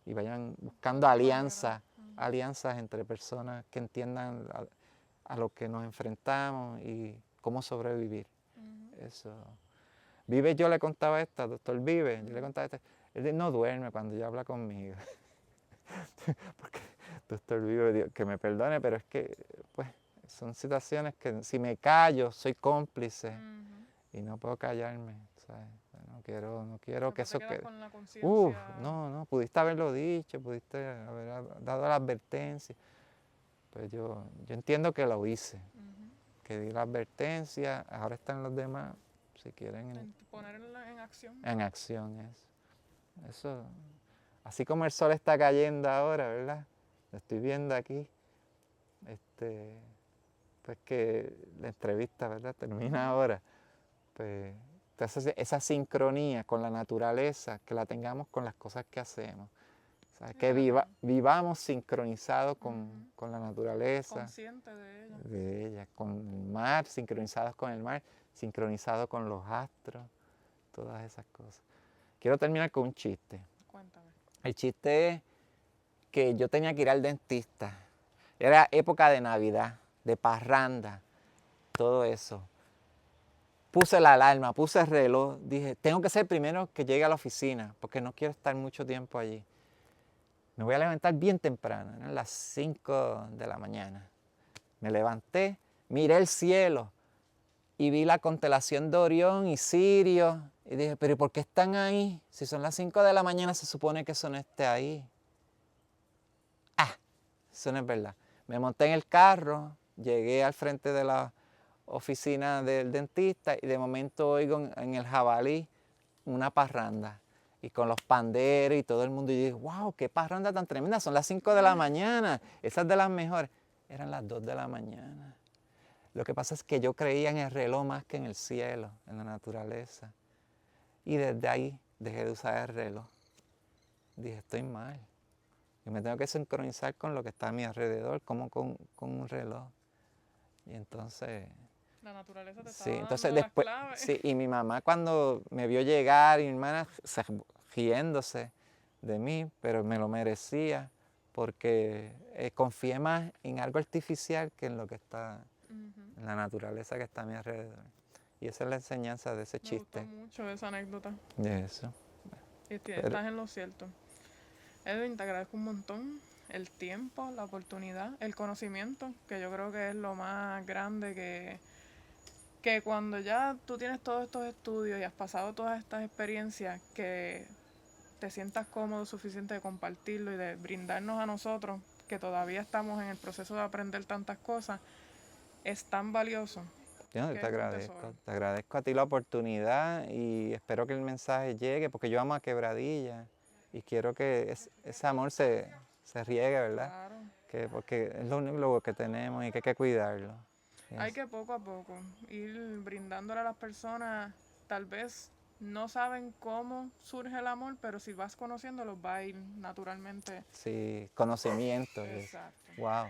y vayan buscando alianzas entre personas que entiendan a lo que nos enfrentamos y cómo sobrevivir. Eso. Vive, yo le contaba esta, doctor Vive, yo le contaba esta. Él no duerme cuando ya habla conmigo. Porque doctor Vive, que me perdone, pero es que pues son situaciones que si me callo soy cómplice y no puedo callarme, ¿sabes? No quiero que eso quedas quede. Con la conciencia. No, pudiste haberlo dicho, pudiste haber dado la advertencia. Pues yo entiendo que lo hice, que di la advertencia, ahora están los demás, si quieren. Ponerla en acción. En acción, eso. Así como el sol está cayendo ahora, ¿verdad? Lo estoy viendo aquí. Pues que la entrevista, ¿verdad? Termina ahora. Pues, entonces esa sincronía con la naturaleza, que la tengamos con las cosas que hacemos. ¿Sabes? Que vivamos sincronizados con la naturaleza. Consciente de ella. Con el mar, sincronizados con el mar, sincronizados con los astros, todas esas cosas. Quiero terminar con un chiste. Cuéntame. El chiste es que yo tenía que ir al dentista. Era época de Navidad, de parranda, todo eso. Puse la alarma, puse el reloj, dije, tengo que ser el primero que llegue a la oficina, porque no quiero estar mucho tiempo allí. Me voy a levantar bien temprano, eran las 5 de la mañana. Me levanté, miré el cielo y vi la constelación de Orión y Sirio. Y dije, pero ¿por qué están ahí? Si son las 5 de la mañana se supone que eso no esté ahí. Eso no es verdad. Me monté en el carro, llegué al frente de la oficina del dentista y de momento oigo en el jabalí una parranda. Y con los panderos y todo el mundo. Y dije, wow, qué parranda tan tremenda. Son las 5 de la mañana. Esas de las mejores. Eran las 2 de la mañana. Lo que pasa es que yo creía en el reloj más que en el cielo, en la naturaleza. Y desde ahí dejé de usar el reloj. Dije, estoy mal. Y me tengo que sincronizar con lo que está a mi alrededor, como con un reloj. Y entonces... La naturaleza te sí, estaba entonces dando después, las claves. sí, y mi mamá cuando me vio llegar y mi hermana riéndose de mí, pero me lo merecía porque confié más en algo artificial que en lo que está, en la naturaleza que está a mi alrededor. Y esa es la enseñanza de ese chiste. Me gustó mucho esa anécdota. De eso. Estás en lo cierto. Edwin, te agradezco un montón el tiempo, la oportunidad, el conocimiento, que yo creo que es lo más grande que cuando ya tú tienes todos estos estudios y has pasado todas estas experiencias, que te sientas cómodo suficiente de compartirlo y de brindarnos a nosotros, que todavía estamos en el proceso de aprender tantas cosas, es tan valioso. Yo Que es un tesoro. te agradezco a ti la oportunidad y espero que el mensaje llegue porque yo amo a Quebradilla y quiero que ese amor se riegue, ¿verdad? Claro. Porque es lo único que tenemos y que hay que cuidarlo. Hay que poco a poco ir brindándole a las personas, tal vez no saben cómo surge el amor, pero si vas conociéndolos va a ir naturalmente. Sí, conocimiento. Exacto. Wow.